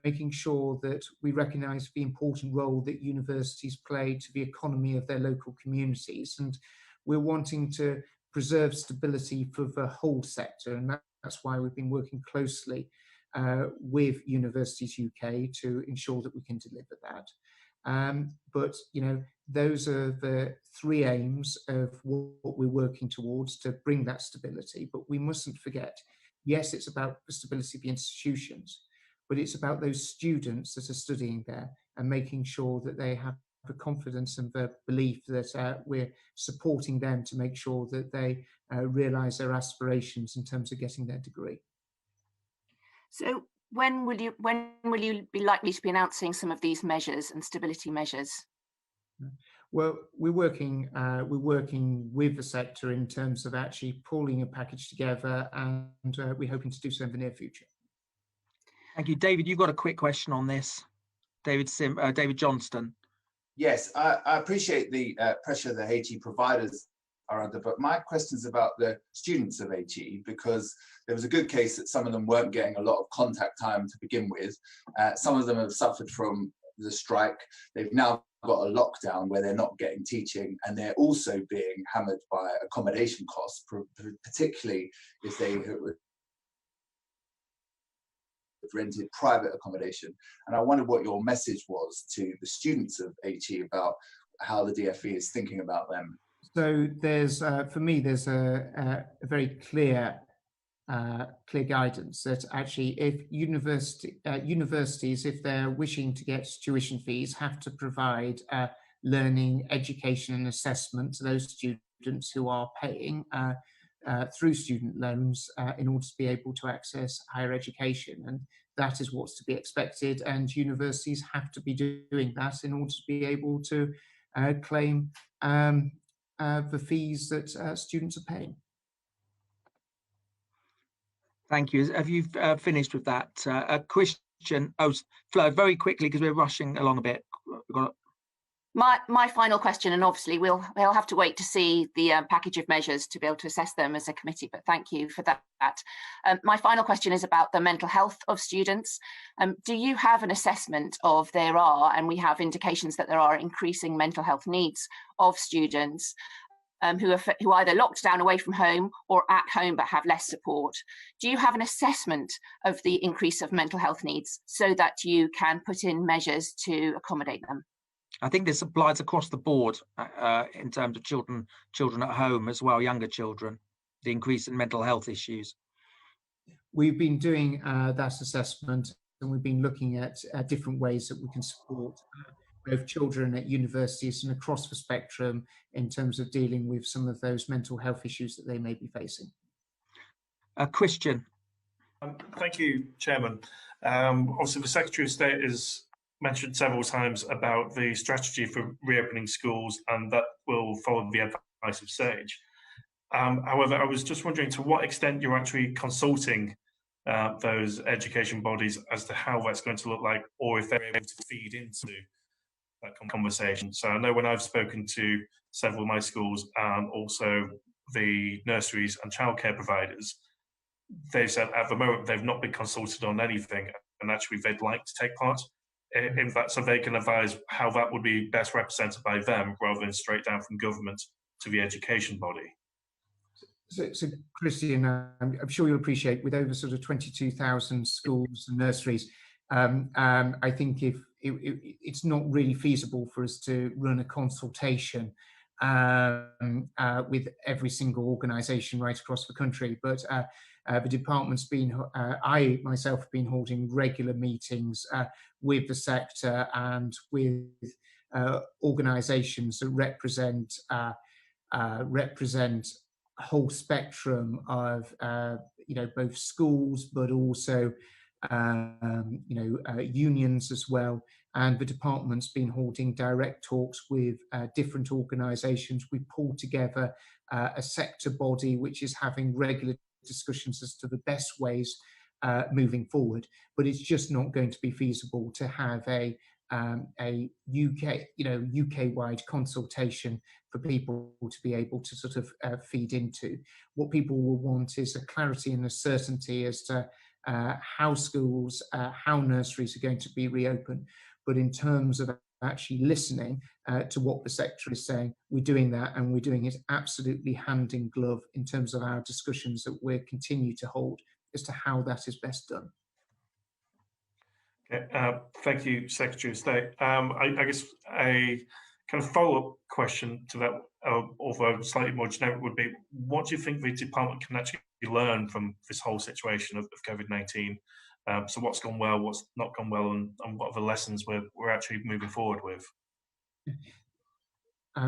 making sure that we recognise the important role that universities play to the economy of their local communities. And we're wanting to preserve stability for the whole sector, and that's why we've been working closely with Universities UK to ensure that we can deliver that. But those are the three aims of what we're working towards to bring that stability. But we mustn't forget, yes, it's about the stability of the institutions, but it's about those students that are studying there and making sure that they have the confidence and the belief that we're supporting them to make sure that they realise their aspirations in terms of getting their degree. So when will you be likely to be announcing some of these measures and stability measures? Well, we're working with the sector in terms of actually pulling a package together, and we're hoping to do so in the near future. Thank you, David. You've got a quick question on this, David Johnston. Yes, I appreciate the pressure the HE providers are under, but my question is about the students of HE, because there was a good case that some of them weren't getting a lot of contact time to begin with. Some of them have suffered from the strike. They've now got a lockdown where they're not getting teaching, and they're also being hammered by accommodation costs, particularly if they rented private accommodation. And I wondered what your message was to the students of HE about how the DFE is thinking about them. So there's, for me, there's a very clear guidance that actually, if universities, if they're wishing to get tuition fees, have to provide learning, education, and assessment to those students who are paying through student loans in order to be able to access higher education. And that is what's to be expected, and universities have to be doing that in order to be able to claim the fees that students are paying. Thank you. Have you finished with that? A question, Flo, very quickly, because we're rushing along a bit. My final question, and obviously we'll have to wait to see the package of measures to be able to assess them as a committee, but thank you for that. My final question is about the mental health of students. Do you have an assessment of and we have indications that there are increasing mental health needs of students who are either locked down away from home or at home but have less support? Do you have an assessment of the increase of mental health needs so that you can put in measures to accommodate them? I think this applies across the board in terms of children at home as well, younger children, the increase in mental health issues. We've been doing that assessment, and we've been looking at different ways that we can support both children at universities and across the spectrum in terms of dealing with some of those mental health issues that they may be facing. Christian. Thank you, Chairman. Obviously, the Secretary of State has mentioned several times about the strategy for reopening schools, and that will follow the advice of SAGE. However, I was just wondering to what extent you're actually consulting those education bodies as to how that's going to look like, or if they're able to feed into that conversation. So I know when I've spoken to several of my schools and also the nurseries and childcare providers, they've said at the moment they've not been consulted on anything, and actually they'd like to take part in that, so they can advise how that would be best represented by them rather than straight down from government to the education body. So Christian, I'm sure you'll appreciate, with over sort of 22,000 schools and nurseries, I think if it's not really feasible for us to run a consultation with every single organisation right across the country, but the department's I myself have been holding regular meetings with the sector and with organisations that represent a whole spectrum of both schools, but also unions as well. And the department's been holding direct talks with different organisations. We pulled together a sector body which is having regular discussions as to the best ways moving forward. But it's just not going to be feasible to have a UK-wide consultation for people to be able to sort of feed into. What people will want is a clarity and a certainty as to how schools, how nurseries are going to be reopened. But in terms of actually listening to what the sector is saying, we're doing that, and we're doing it absolutely hand in glove in terms of our discussions that we'll continue to hold as to how that is best done. Okay, thank you, Secretary of State. I guess a kind of follow-up question to that, although slightly more generic, would be, what do you think the department can actually learn from this whole situation of COVID-19? So what's gone well, what's not gone well, and what are the lessons we're actually moving forward with?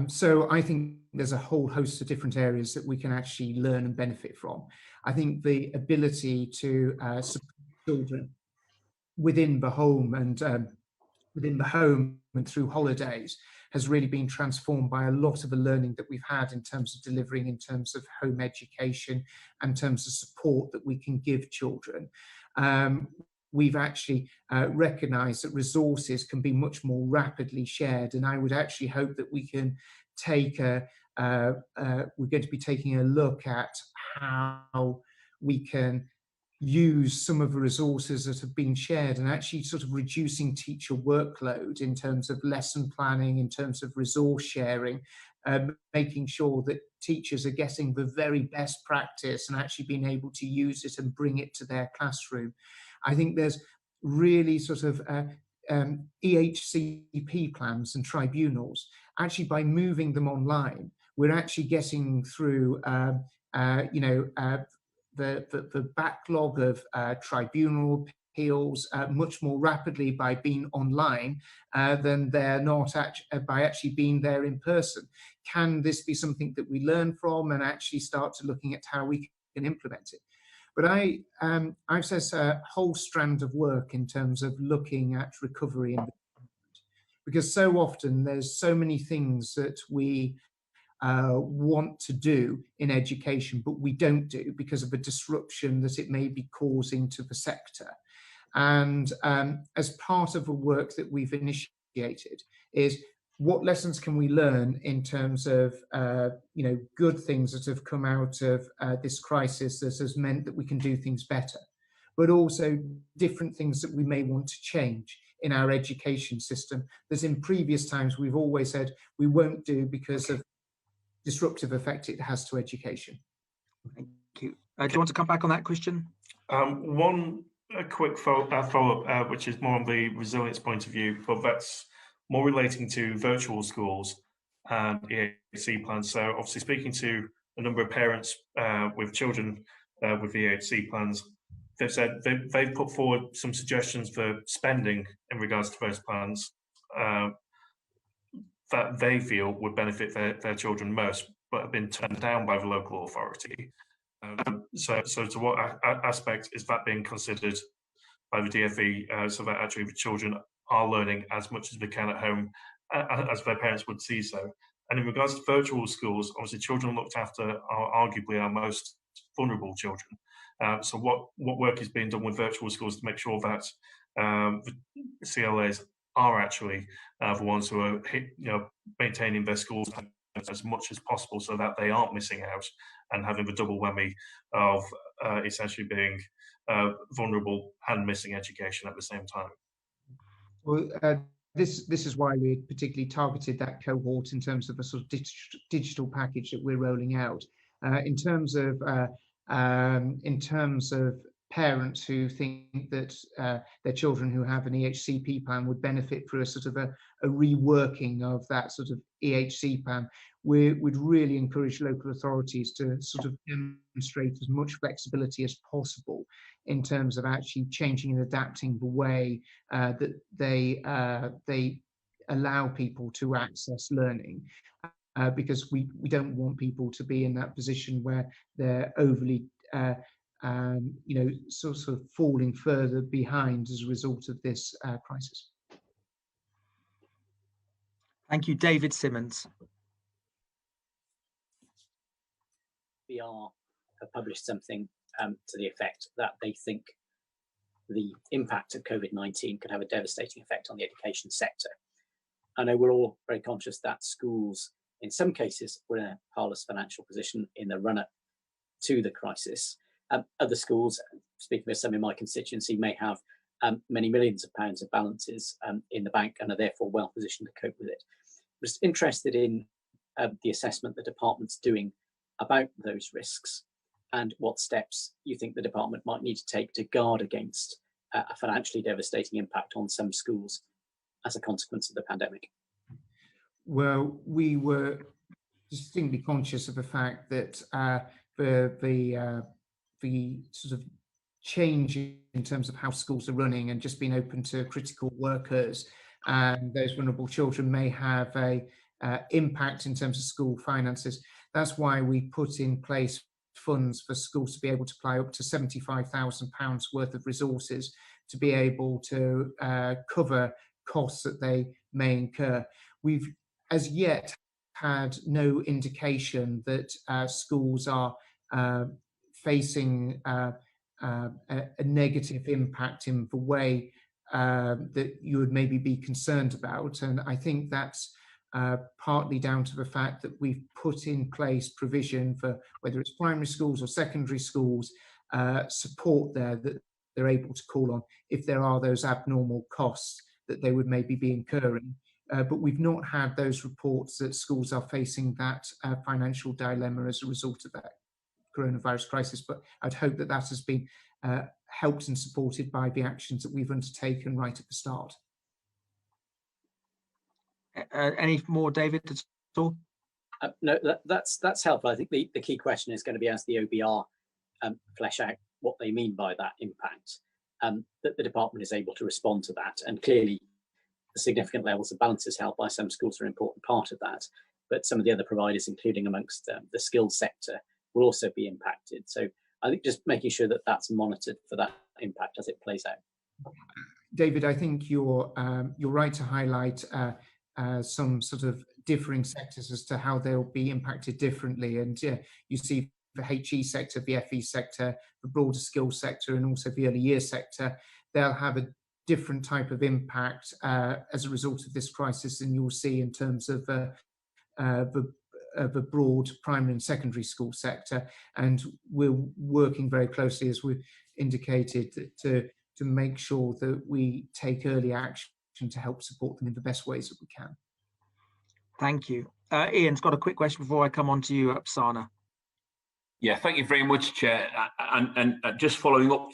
So I think there's a whole host of different areas that we can actually learn and benefit from. I think the ability to support children within the home and through holidays has really been transformed by a lot of the learning that we've had in terms of delivering, in terms of home education, and in terms of support that we can give children. We've actually recognised that resources can be much more rapidly shared, and I would actually hope that we can take we're going to be taking a look at how we can use some of the resources that have been shared and actually sort of reducing teacher workload in terms of lesson planning, in terms of resource sharing, making sure that teachers are getting the very best practice and actually being able to use it and bring it to their classroom. I think there's really sort of EHCP plans and tribunals. Actually, by moving them online, we're actually getting through the backlog of tribunal appeals much more rapidly by being online than they're not by actually being there in person. Can this be something that we learn from and actually start to looking at how we can implement it? But I've said a whole strand of work in terms of looking at recovery, because so often there's so many things that we want to do in education, but we don't do because of a disruption that it may be causing to the sector. And as part of the work that we've initiated is what lessons can we learn in terms of good things that have come out of this crisis that has meant that we can do things better, but also different things that we may want to change in our education system that in previous times we've always said we won't do because of disruptive effect it has to education. Thank you. Do you want to come back on that, Christian? A quick follow-up, which is more on the resilience point of view, but that's more relating to virtual schools and EHC plans. So obviously speaking to a number of parents with children with EHC plans, they've said they've put forward some suggestions for spending in regards to those plans that they feel would benefit their children most, but have been turned down by the local authority. So to what aspect is that being considered by the DfE so that actually the children are learning as much as they can at home as their parents would see so? And in regards to virtual schools, obviously children looked after are arguably our most vulnerable children. So what work is being done with virtual schools to make sure that the CLAs are actually the ones who are maintaining their schools as much as possible so that they aren't missing out and having the double whammy of essentially being vulnerable and missing education at the same time? Well, this is why we particularly targeted that cohort in terms of a sort of digital package that we're rolling out. In terms of parents who think that their children who have an EHCP plan would benefit through a sort of a reworking of that sort of EHC plan, we'd really encourage local authorities to sort of demonstrate as much flexibility as possible in terms of actually changing and adapting the way that they allow people to access learning. Because we don't want people to be in that position where they're overly sort of falling further behind as a result of this crisis. Thank you, David Simmons. VR have published something to the effect that they think the impact of COVID-19 could have a devastating effect on the education sector. I know we're all very conscious that schools, in some cases, were in a parlous financial position in the run-up to the crisis. Other schools, speaking with some in my constituency, may have many millions of pounds of balances in the bank and are therefore well positioned to cope with it. I'm just interested in the assessment the department's doing about those risks and what steps you think the department might need to take to guard against a financially devastating impact on some schools as a consequence of the pandemic. Well, we were distinctly conscious of the fact that the sort of change in terms of how schools are running and just being open to critical workers and those vulnerable children may have a impact in terms of school finances. That's why we put in place funds for schools to be able to apply up to £75,000 worth of resources to be able to cover costs that they may incur. We've as yet had no indication that schools are facing a negative impact in the way that you would maybe be concerned about. And I think that's partly down to the fact that we've put in place provision for whether it's primary schools or secondary schools, support there that they're able to call on if there are those abnormal costs that they would maybe be incurring. But we've not had those reports that schools are facing that financial dilemma as a result of that coronavirus crisis. But I'd hope that that has been helped and supported by the actions that we've undertaken right at the start. Any more, David, at all? No, that's helpful. I think the key question is going to be, as the OBR flesh out what they mean by that impact, that the department is able to respond to that. And clearly, the significant levels of balances held by some schools are an important part of that. But some of the other providers, including amongst the skills sector, will also be impacted. So I think just making sure that that's monitored for that impact as it plays out. David, I think you're right to highlight some sort of differing sectors as to how they'll be impacted differently. And you see the HE sector, the FE sector, the broader skills sector, and also the early years sector, they'll have a different type of impact as a result of this crisis than you'll see in terms of the broad primary and secondary school sector. And we're working very closely, as we've indicated, to make sure that we take early action to help support them in the best ways that we can. Thank you. Ian's got a quick question before I come on to you, Apsana. Yeah, thank you very much, Chair. And just following up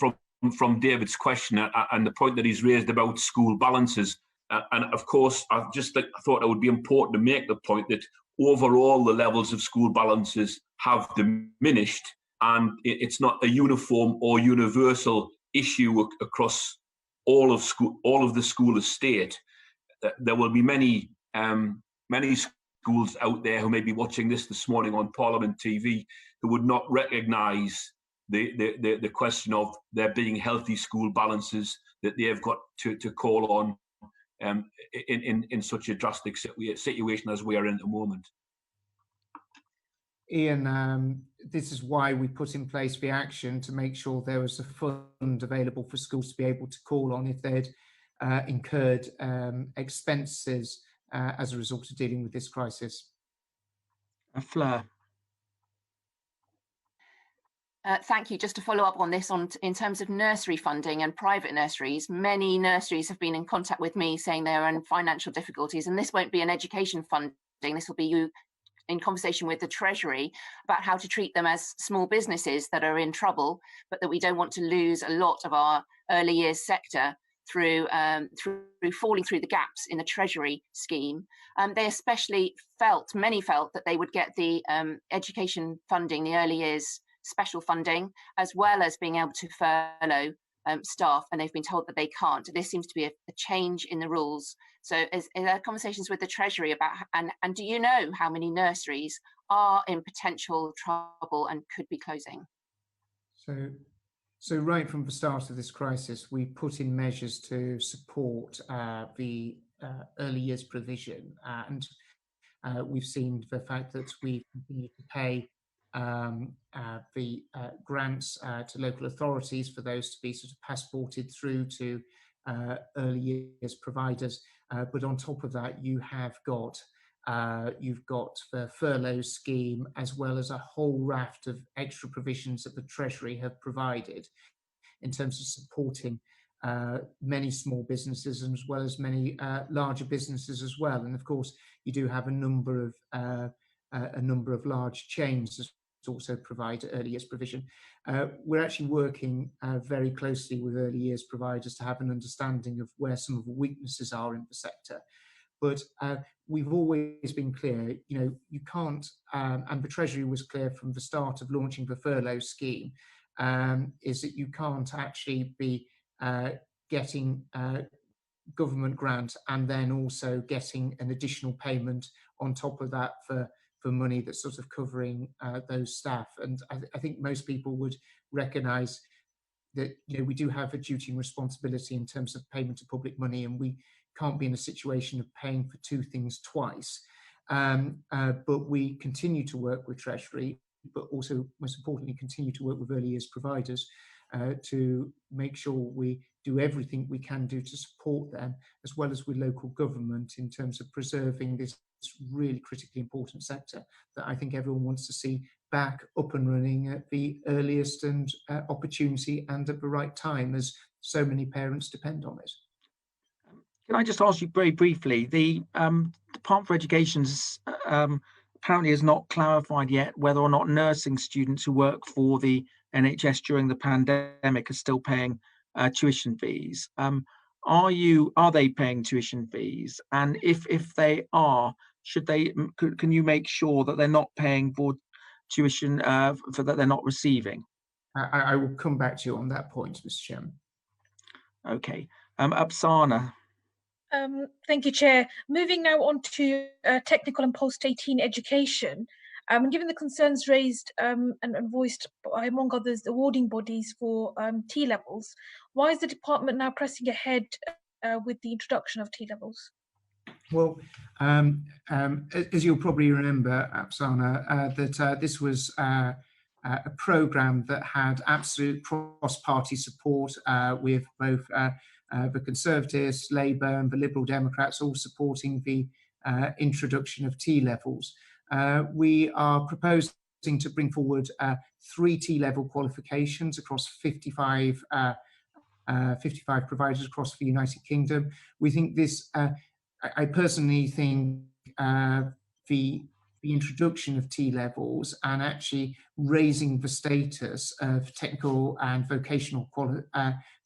from David's question and the point that he's raised about school balances. And of course, I thought it would be important to make the point that overall the levels of school balances have diminished, and it's not a uniform or universal issue across all of the school estate. There will be many schools out there who may be watching this morning on Parliament TV who would not recognise the question of there being healthy school balances that they have got to call on in such a drastic situation as we are in at the moment. Ian, this is why we put in place the action to make sure there was a fund available for schools to be able to call on if they'd incurred expenses as a result of dealing with this crisis. Fleur. Thank you. Just to follow up on this, in terms of nursery funding and private nurseries, many nurseries have been in contact with me saying they're in financial difficulties, and this won't be an education funding. This will be you in conversation with the Treasury about how to treat them as small businesses that are in trouble, but that we don't want to lose a lot of our early years sector through falling through the gaps in the Treasury scheme. They especially many felt that they would get the education funding, the early years special funding, as well as being able to furlough staff, and they've been told that they can't. There seems to be a change in the rules. So is there conversations with the Treasury about, and do you know how many nurseries are in potential trouble and could be closing? So right from the start of this crisis, we put in measures to support the early years provision, and we've seen the fact that we continue to pay the grants to local authorities for those to be sort of passported through to early years providers. But on top of that, you've got the furlough scheme, as well as a whole raft of extra provisions that the Treasury have provided in terms of supporting many small businesses, as well as many larger businesses as well. And of course, you do have a number of large chains that also provide early years provision. We're actually working very closely with early years providers to have an understanding of where some of the weaknesses are in the sector. But we've always been clear, you can't, and the Treasury was clear from the start of launching the furlough scheme, is that you can't actually be getting government grant and then also getting an additional payment on top of that for money that's sort of covering those staff. And I think most people would recognise that we do have a duty and responsibility in terms of payment of public money, and we can't be in a situation of paying for two things twice. But we continue to work with Treasury, but also most importantly continue to work with early years providers to make sure we do everything we can do to support them, as well as with local government, in terms of preserving this really critically important sector that I think everyone wants to see back up and running at the earliest and opportunity and at the right time, as so many parents depend on it. Can I just ask you very briefly, the Department for Education apparently has not clarified yet whether or not nursing students who work for the NHS during the pandemic are still paying tuition fees. Are they paying tuition fees? And if they are, can you make sure that they're not paying for tuition for that they're not receiving? I will come back to you on that point, Mr. Chairman. Okay, Apsana. Thank you, Chair. Moving now on to technical and post-18 education. Given the concerns raised and voiced by, among others, awarding bodies for T-levels, why is the department now pressing ahead with the introduction of T-levels? Well, as you'll probably remember, Apsana, that this was a programme that had absolute cross-party support with both the Conservatives, Labour and the Liberal Democrats all supporting the introduction of T-levels. We are proposing to bring forward 3 T-level qualifications across 55 providers across the United Kingdom. We think this, I personally think the introduction of T-levels and actually raising the status of technical and vocational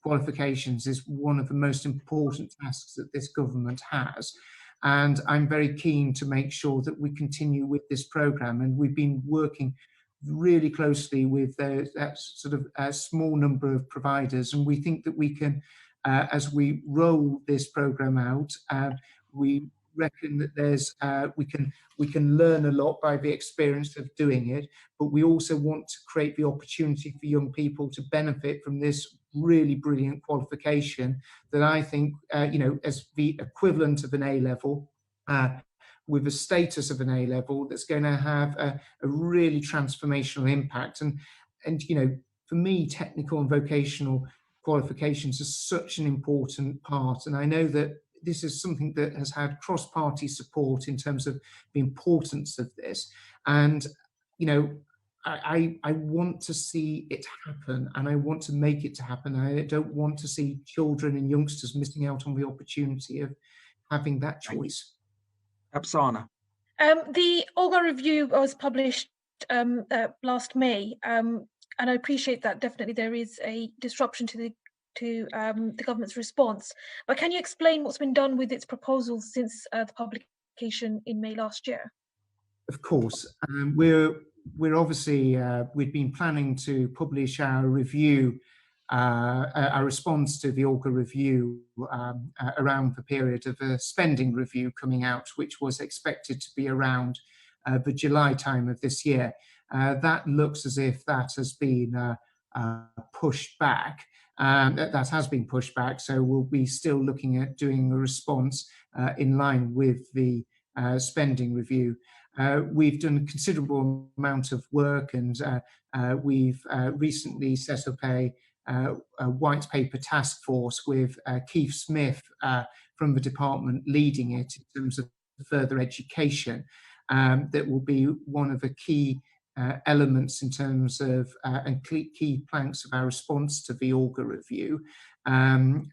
qualifications is one of the most important tasks that this government has. And I'm very keen to make sure that we continue with this programme. And we've been working really closely with that sort of a small number of providers. And we think that we can, as we roll this programme out, we reckon that there's we can learn a lot by the experience of doing it, but we also want to create the opportunity for young people to benefit from this really brilliant qualification that I think, you know, as the equivalent of an A-level, with the status of an A-level, that's going to have a really transformational impact. And you know, for me, technical and vocational qualifications are such an important part. And I know that this is something that has had cross-party support in terms of the importance of this. And, you know, I want to see it happen, and I want to make it to happen. I don't want to see children and youngsters missing out on the opportunity of having that choice. Apsana. The Olga review was published last May, and I appreciate that definitely there is a disruption to the government's response. But can you explain what's been done with its proposals since the publication in May last year? Of course, we're obviously we'd been planning to publish our review, our response to the Olga review around the period of a spending review coming out, which was expected to be around the July time of this year. That looks as if that has been pushed back. That has been pushed back, so we'll be still looking at doing a response in line with the spending review. We've done a considerable amount of work, and we've recently set up a white paper task force with Keith Smith from the department leading it in terms of further education. That will be one of the key elements in terms of and key planks of our response to the Olga review. And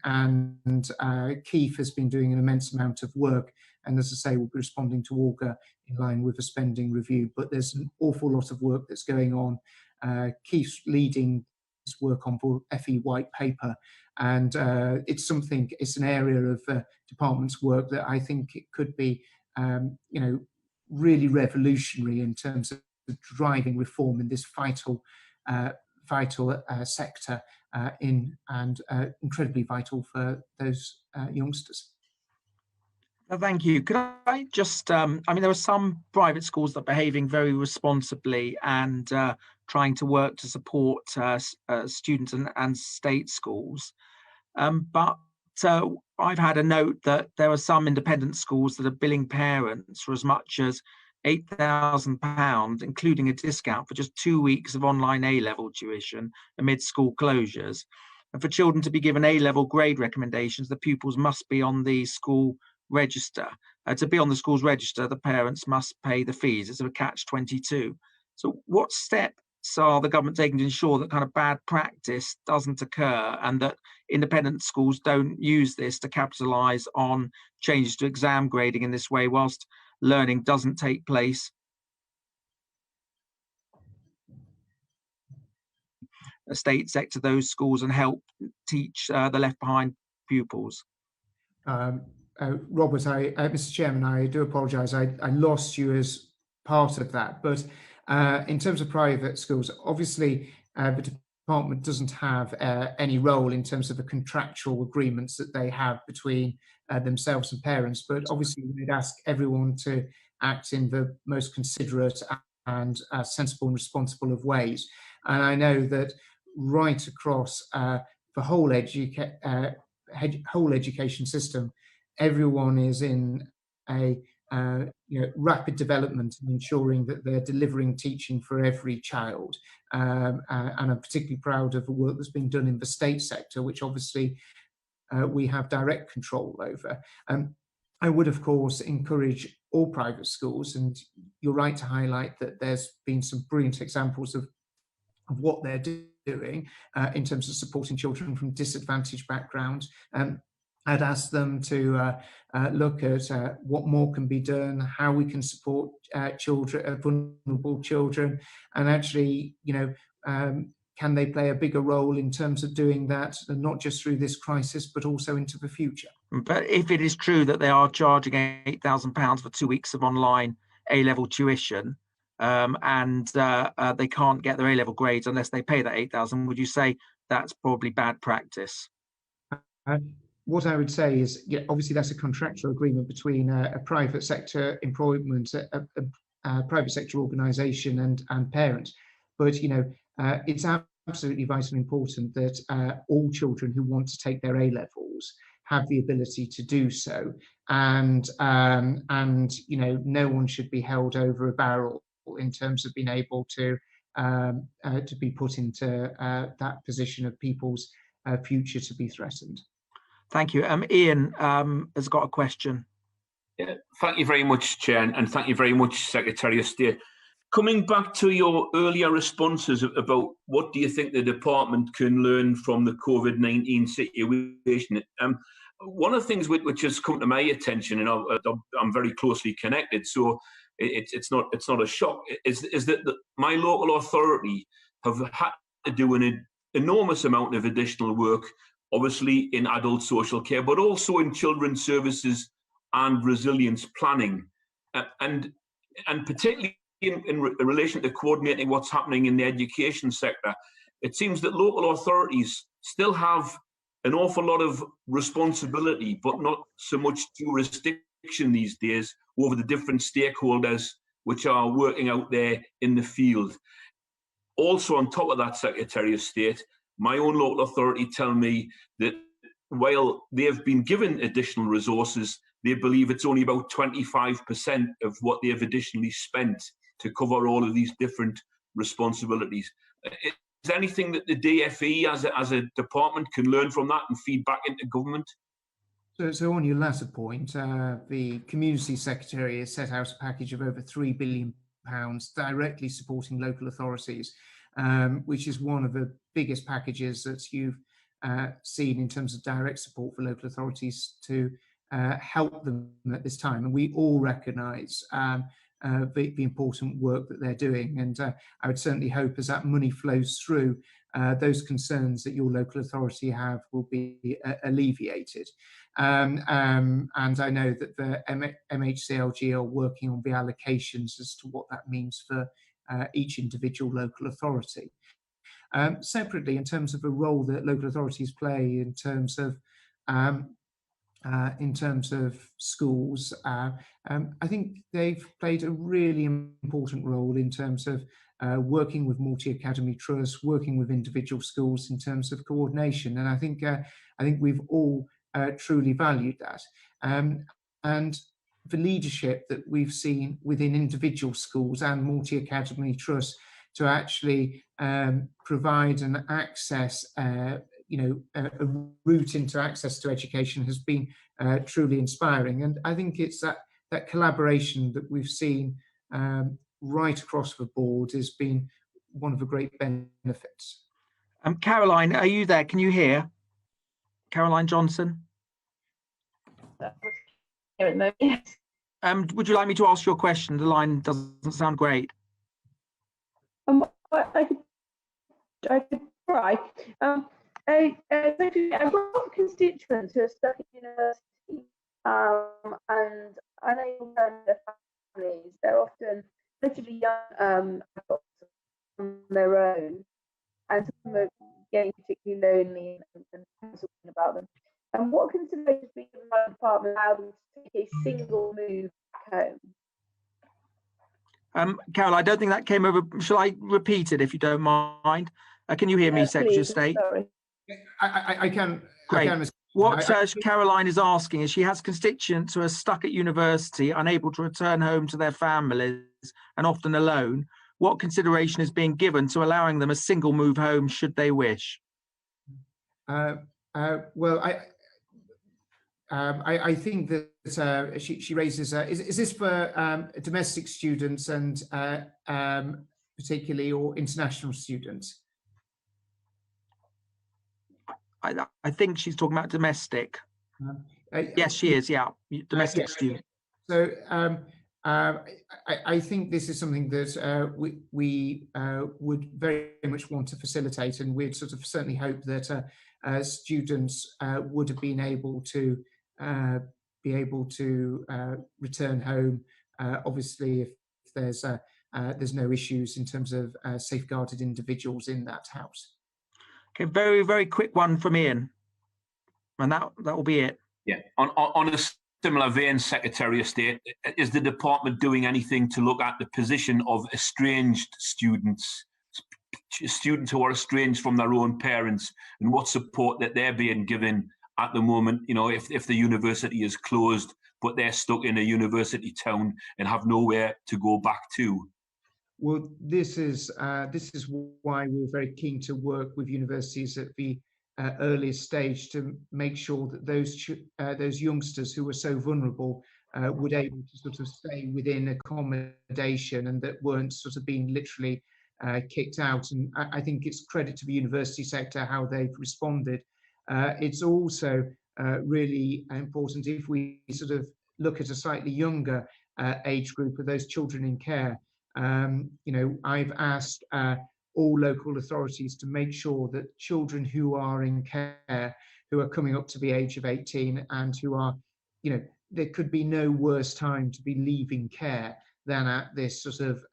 Keith has been doing an immense amount of work, and as I say, we'll be responding to Olga in line with the spending review. But there's an awful lot of work that's going on. Keith's leading this work on the FE white paper, and it's an area of department's work that I think it could be, you know, really revolutionary in terms of driving reform in this vital sector, and incredibly vital for those youngsters. Thank you. Could I just, I mean, there are some private schools that are behaving very responsibly and trying to work to support students and state schools. But I've had a note that there are some independent schools that are billing parents for as much as £8,000, including a discount for just 2 weeks of online A-level tuition amid school closures. And for children to be given A-level grade recommendations, the pupils must be on the school register. To be on the school's register, the parents must pay the fees. It's a catch-22. So what steps are the government taking to ensure that kind of bad practice doesn't occur, and that independent schools don't use this to capitalise on changes to exam grading in this way whilst learning doesn't take place a state sector those schools and help teach the left behind pupils? Robert, Mr. Chairman, I do apologise. I lost you as part of that. But in terms of private schools, obviously the department doesn't have any role in terms of the contractual agreements that they have between themselves and parents. But obviously, we'd ask everyone to act in the most considerate and sensible and responsible of ways. And I know that right across the whole education system, everyone is in a rapid development and ensuring that they're delivering teaching for every child. And I'm particularly proud of the work that's been done in the state sector, which obviously we have direct control over. I would, of course, encourage all private schools, and you're right to highlight that there's been some brilliant examples of what they're doing in terms of supporting children from disadvantaged backgrounds. I'd ask them to look at what more can be done, how we can support children, vulnerable children, and actually, can they play a bigger role in terms of doing that, and not just through this crisis, but also into the future. But if it is true that they are charging £8,000 for 2 weeks of online A-level tuition, and they can't get their A-level grades unless they pay that £8,000, would you say that's probably bad practice? What I would say is, obviously that's a contractual agreement between a private sector employment, a private sector organisation and parents. But it's absolutely vitally important that all children who want to take their A-levels have the ability to do so, and no one should be held over a barrel in terms of being able to be put into that position of people's future to be threatened. Thank you. Ian has got a question. Yeah, thank you very much, Chair, and thank you very much, Secretary of State. Coming back to your earlier responses about what do you think the department can learn from the COVID-19 situation, one of the things which has come to my attention, and I'm very closely connected, so it's not a shock, is that my local authority have had to do an enormous amount of additional work, obviously in adult social care, but also in children's services and resilience planning, and particularly in relation to coordinating what's happening in the education sector. It seems that local authorities still have an awful lot of responsibility, but not so much jurisdiction these days over the different stakeholders which are working out there in the field. Also, on top of that, Secretary of State, my own local authority tell me that while they have been given additional resources, they believe it's only about 25% of what they have additionally spent to cover all of these different responsibilities. Is there anything that the DFE as a department can learn from that and feed back into government? So on your latter point, the Community Secretary has set out a package of over £3 billion directly supporting local authorities, which is one of the biggest packages that you've seen in terms of direct support for local authorities to help them at this time. And we all recognise the important work that they're doing. And I would certainly hope as that money flows through, those concerns that your local authority have will be alleviated. And I know that the MHCLG are working on the allocations as to what that means for each individual local authority. Separately, in terms of the role that local authorities play in terms of schools, I think they've played a really important role in terms of working with multi-academy trusts, working with individual schools in terms of coordination, and I think we've all truly valued that. And the leadership that we've seen within individual schools and multi-academy trusts to actually provide an access, a route into access to education has been truly inspiring. And I think it's that collaboration that we've seen right across the board has been one of the great benefits. Caroline, are you there? Can you hear? Caroline Johnson? Would you like me to ask your question? The line doesn't sound great. I could try. I've got constituents who are stuck in university, and I know you'll learn their families. They're often relatively young on their own, and some are getting particularly lonely and talking about them. And what considerations being given by the department allow them to take a single move back home? Carol, I don't think that came over. Shall I repeat it if you don't mind? Can you hear me, Secretary of State? Sorry. I can. Great. What Caroline is asking is, she has constituents who are stuck at university, unable to return home to their families and often alone. What consideration is being given to allowing them a single move home should they wish? Well, I think that she raises, is this for domestic students and particularly, or international students? I think she's talking about domestic. Yes, she is. Yeah, domestic student. So I think this is something that we would very much want to facilitate, and we'd sort of certainly hope that students would have been able to return home. Obviously, if there's no issues in terms of safeguarded individuals in that house. Okay, very, very quick one from Ian, and that will be it. Yeah, on a similar vein, Secretary of State, is the department doing anything to look at the position of estranged students who are estranged from their own parents, and what support that they're being given at the moment? You know, if the university is closed, but they're stuck in a university town and have nowhere to go back to. Well, this is why we're very keen to work with universities at the earliest stage to make sure that those youngsters who are so vulnerable would able to sort of stay within accommodation, and that weren't sort of being literally kicked out. And I think it's credit to the university sector how they've responded. It's also really important if we sort of look at a slightly younger age group of those children in care. You know, I've asked all local authorities to make sure that children who are in care, who are coming up to the age of 18 and who are, you know, there could be no worse time to be leaving care than at this sort of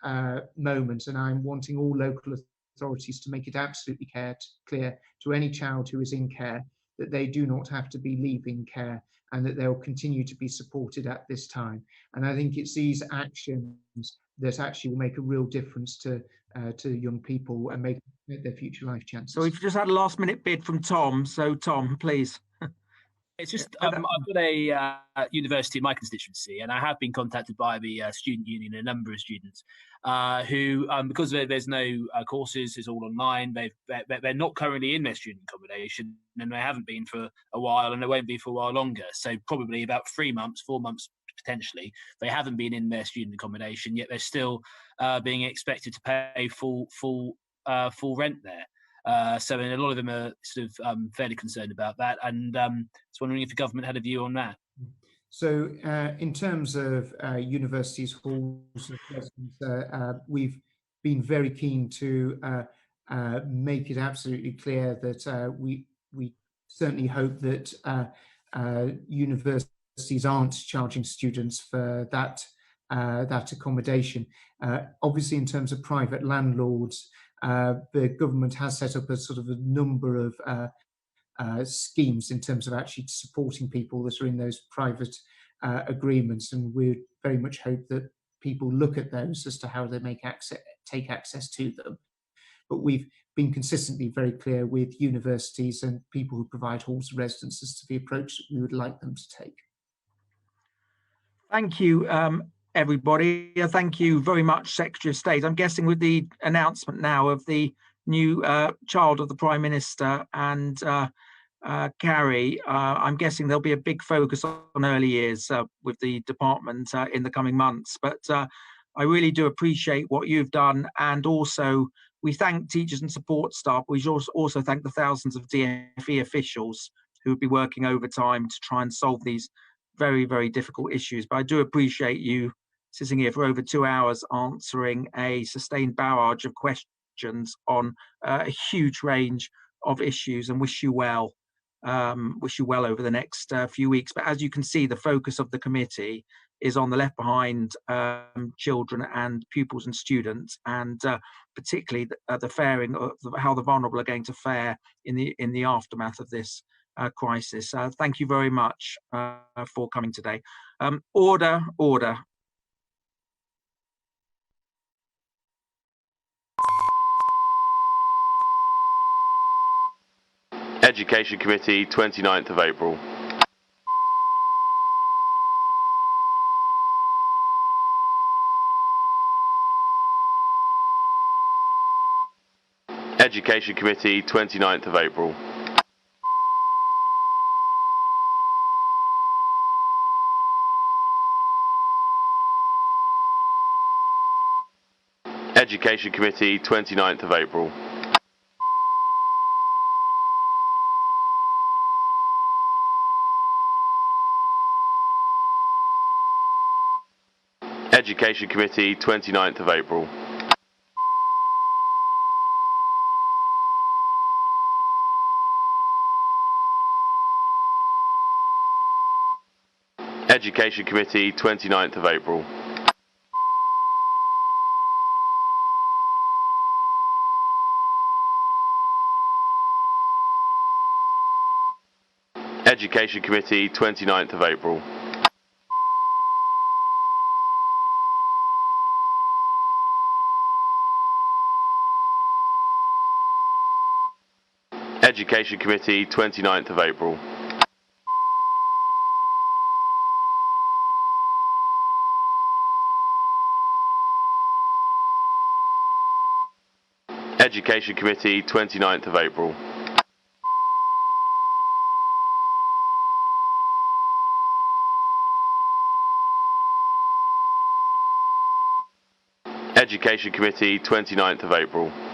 moment. And I'm wanting all local authorities to make it absolutely clear to any child who is in care that they do not have to be leaving care, and that they'll continue to be supported at this time. And I think it's these actions that actually will make a real difference to young people and make their future life chances. So we've just had a last minute bid from Tom. So Tom, please. It's just, I've got a university in my constituency, and I have been contacted by the student union, a number of students who, because there's no courses, it's all online, they're not currently in their student accommodation, and they haven't been for a while, and they won't be for a while longer. So probably about 3 months, 4 months potentially, they haven't been in their student accommodation, yet they're still being expected to pay full rent there. So a lot of them are sort of fairly concerned about that, and I was wondering if the government had a view on that. So in terms of universities, halls, we've been very keen to make it absolutely clear that we certainly hope that universities aren't charging students for that accommodation. Obviously, in terms of private landlords, the government has set up a sort of a number of schemes in terms of actually supporting people that are in those private agreements, and we very much hope that people look at those as to how they take access to them. But we've been consistently very clear with universities and people who provide halls of residence as to the approach that we would like them to take. Thank you, everybody. Thank you very much, Secretary of State. I'm guessing with the announcement now of the new child of the Prime Minister and Carrie, I'm guessing there'll be a big focus on early years with the department in the coming months. But I really do appreciate what you've done, and also we thank teachers and support staff. We also thank the thousands of DfE officials who would be working overtime to try and solve these very, very difficult issues. But I do appreciate you sitting here for over 2 hours answering a sustained barrage of questions on a huge range of issues, and wish you well over the next few weeks. But as you can see, the focus of the committee is on the left behind children and pupils and students, and particularly the faring of how the vulnerable are going to fare in the aftermath of this crisis. Thank you very much for coming today. Order. Education Committee, 29th of April. Education Committee, 29th of April. Education Committee, 29th of April. Education Committee, 29th of April. Education Committee, 29th of April. Education Committee, 29th of April. Education Committee, 29th of April. Education Committee, 29th of April. Education Committee, 29th of April.